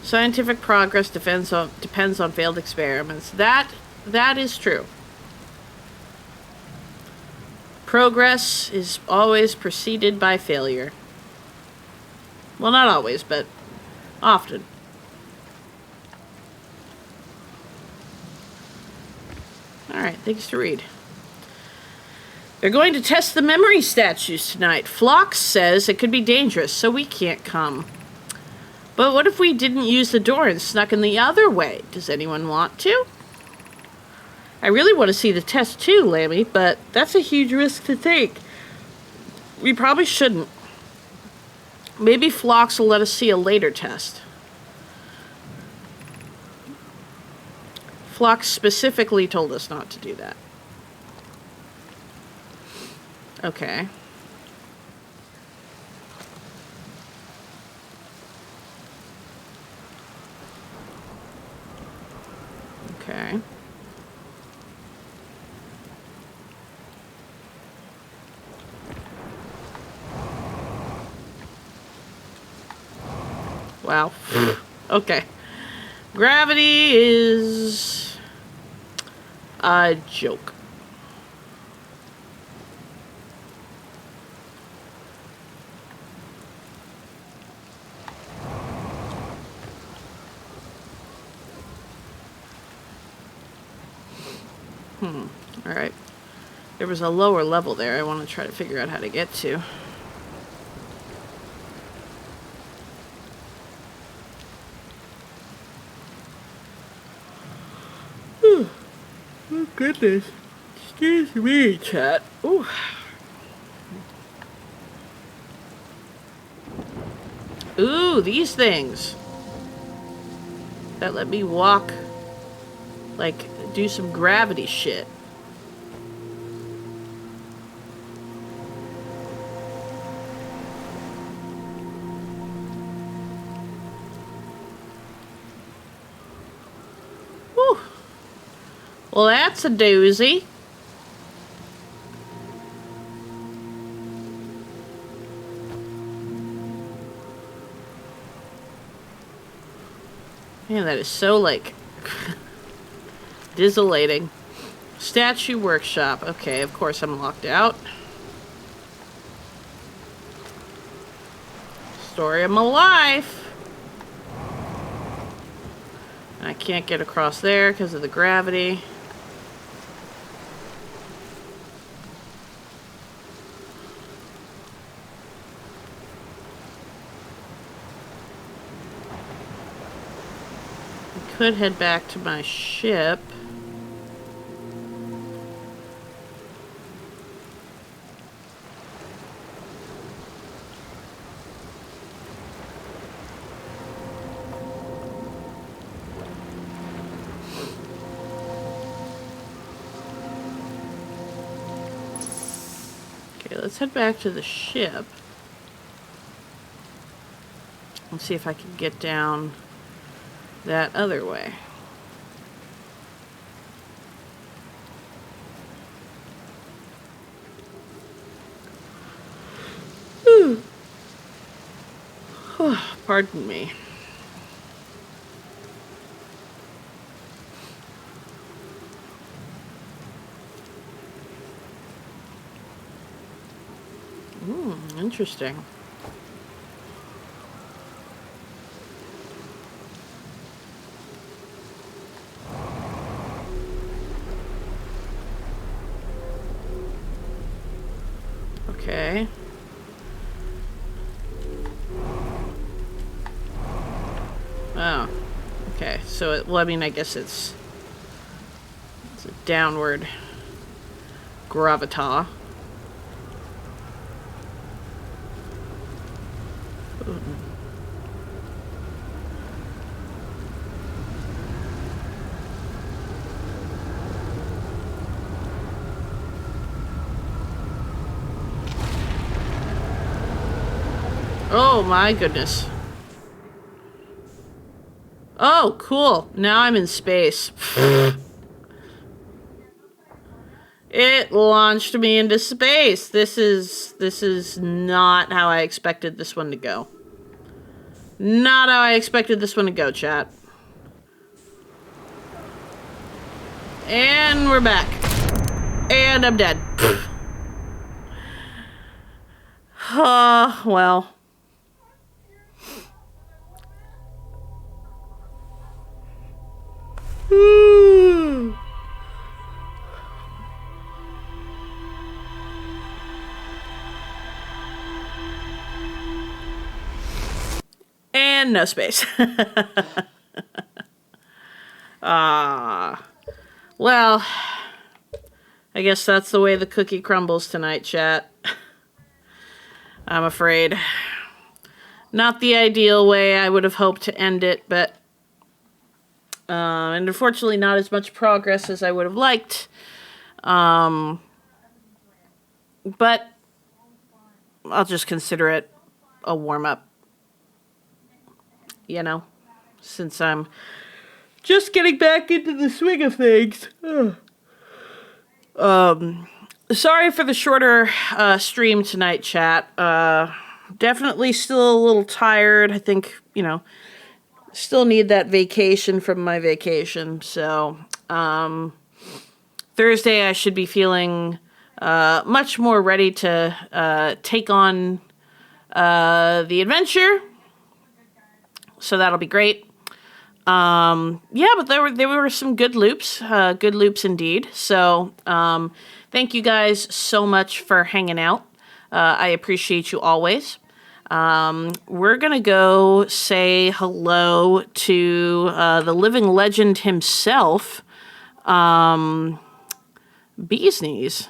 Scientific progress depends on failed experiments. That is true. Progress is always preceded by failure. Well, not always, but often. Alright, things to read. They're going to test the memory statues tonight. Phlox says it could be dangerous, so we can't come. But what if we didn't use the door and snuck in the other way? Does anyone want to? I really want to see the test too, Lammy, but that's a huge risk to take. We probably shouldn't. Maybe Phlox will let us see a later test. Phlox specifically told us not to do that. Okay. Okay. Wow. Okay. Gravity is a joke. All right. There was a lower level there I want to try to figure out how to get to. Oh, goodness. Excuse me, chat. Ooh. Ooh, these things. That let me walk, like, do some gravity shit. Whew. Well, that's a doozy. Man, that is so, like, desolating. Statue workshop. Okay, of course I'm locked out. Story of my life. I can't get across there because of the gravity. I could head back to my ship. Okay, let's head back to the ship. Let's see if I can get down that other way. Pardon me. Interesting. Okay. Oh. Okay, so well, I mean, I guess it's a downward gravita. Oh my goodness. Oh, cool. Now I'm in space. It launched me into space. This is not how I expected this one to go. Not how I expected this one to go, chat. And we're back. And I'm dead. Well. And no space. Well, I guess that's the way the cookie crumbles tonight, chat. I'm afraid. Not the ideal way I would have hoped to end it, but And unfortunately not as much progress as I would have liked. But I'll just consider it a warm-up. You know, since I'm just getting back into the swing of things. Sorry for the shorter stream tonight, chat. Definitely still a little tired. I think, still need that vacation from my vacation. So, Thursday I should be feeling much more ready to take on the adventure. So that'll be great. But there were some good loops indeed. So, thank you guys so much for hanging out. I appreciate you always. We're gonna go say hello to the living legend himself, Bee's Knees.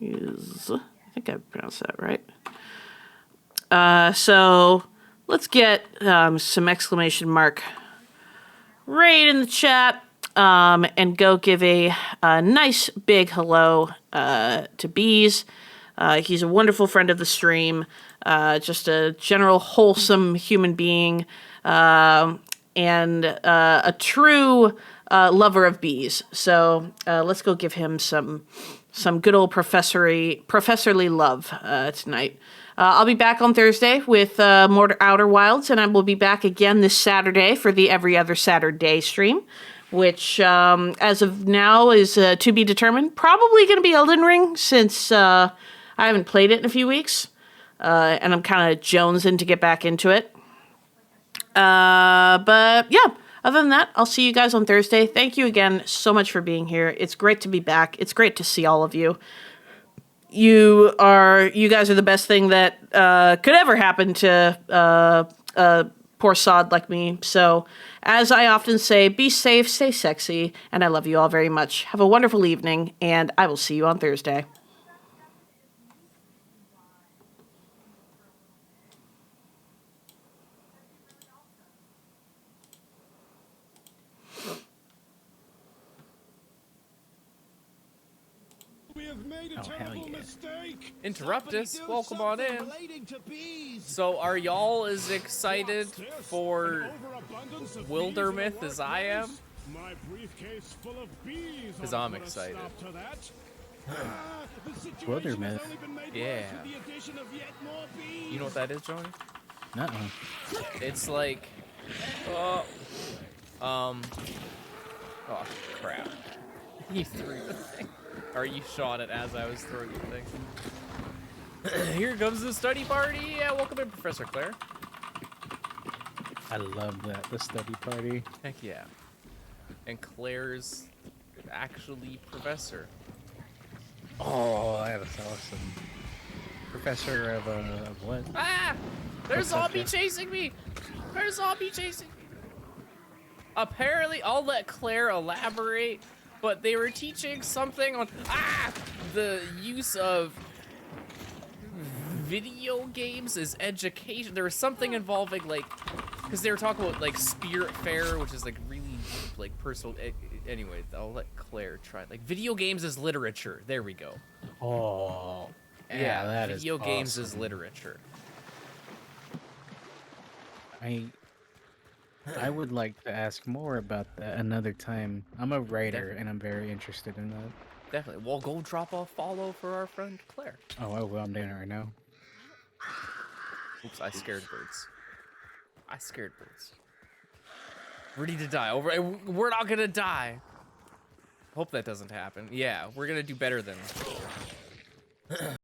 I think I pronounced that right. So let's get some exclamation mark right in the chat, and go give a nice big hello to Bees. He's a wonderful friend of the stream, just a general wholesome human being, and a true lover of bees. So let's go give him some good old professorly love tonight. I'll be back on Thursday with more Outer Wilds, and I will be back again this Saturday for the Every Other Saturday stream, which, as of now, is to be determined. Probably going to be Elden Ring, since I haven't played it in a few weeks, and I'm kind of jonesing to get back into it. But yeah, other than that, I'll see you guys on Thursday. Thank you again so much for being here. It's great to be back. It's great to see all of you. You guys are the best thing that could ever happen to a poor sod like me. So, as I often say, be safe, stay sexy, and I love you all very much. Have a wonderful evening, and I will see you on Thursday. Oh, hell yeah. Interrupt us. Welcome on in. So, are y'all as excited for Wildermyth as I am? Because I'm excited. Wildermyth? Yeah. You know what that is, Johnny? Uh-uh. It's like, oh crap. You threw the thing. Or you shot it as I was throwing the thing. Here comes the study party. Yeah, welcome in, Professor Claire. I love that, the study party. Heck yeah. And Claire's actually professor. Oh, that was awesome. Professor of what? Ah! There's a zombie chasing me! There's a zombie chasing me! Apparently, I'll let Claire elaborate, but they were teaching something on the use of video games as education. There was something involving, like, because they were talking about, like, Spiritfarer, which is, like, really, like, personal. Anyway, I'll let Claire try. Like, video games as literature. There we go. Oh, yeah, that is video games awesome. as literature. I would like to ask more about that another time. I'm a writer, and I'm very interested in that. Definitely. Well, go drop a follow for our friend Claire. Oh, well, I'm doing it right now. Oops, I scared birds. I scared birds. Ready to die. We're not gonna die. Hope that doesn't happen. Yeah, we're gonna do better than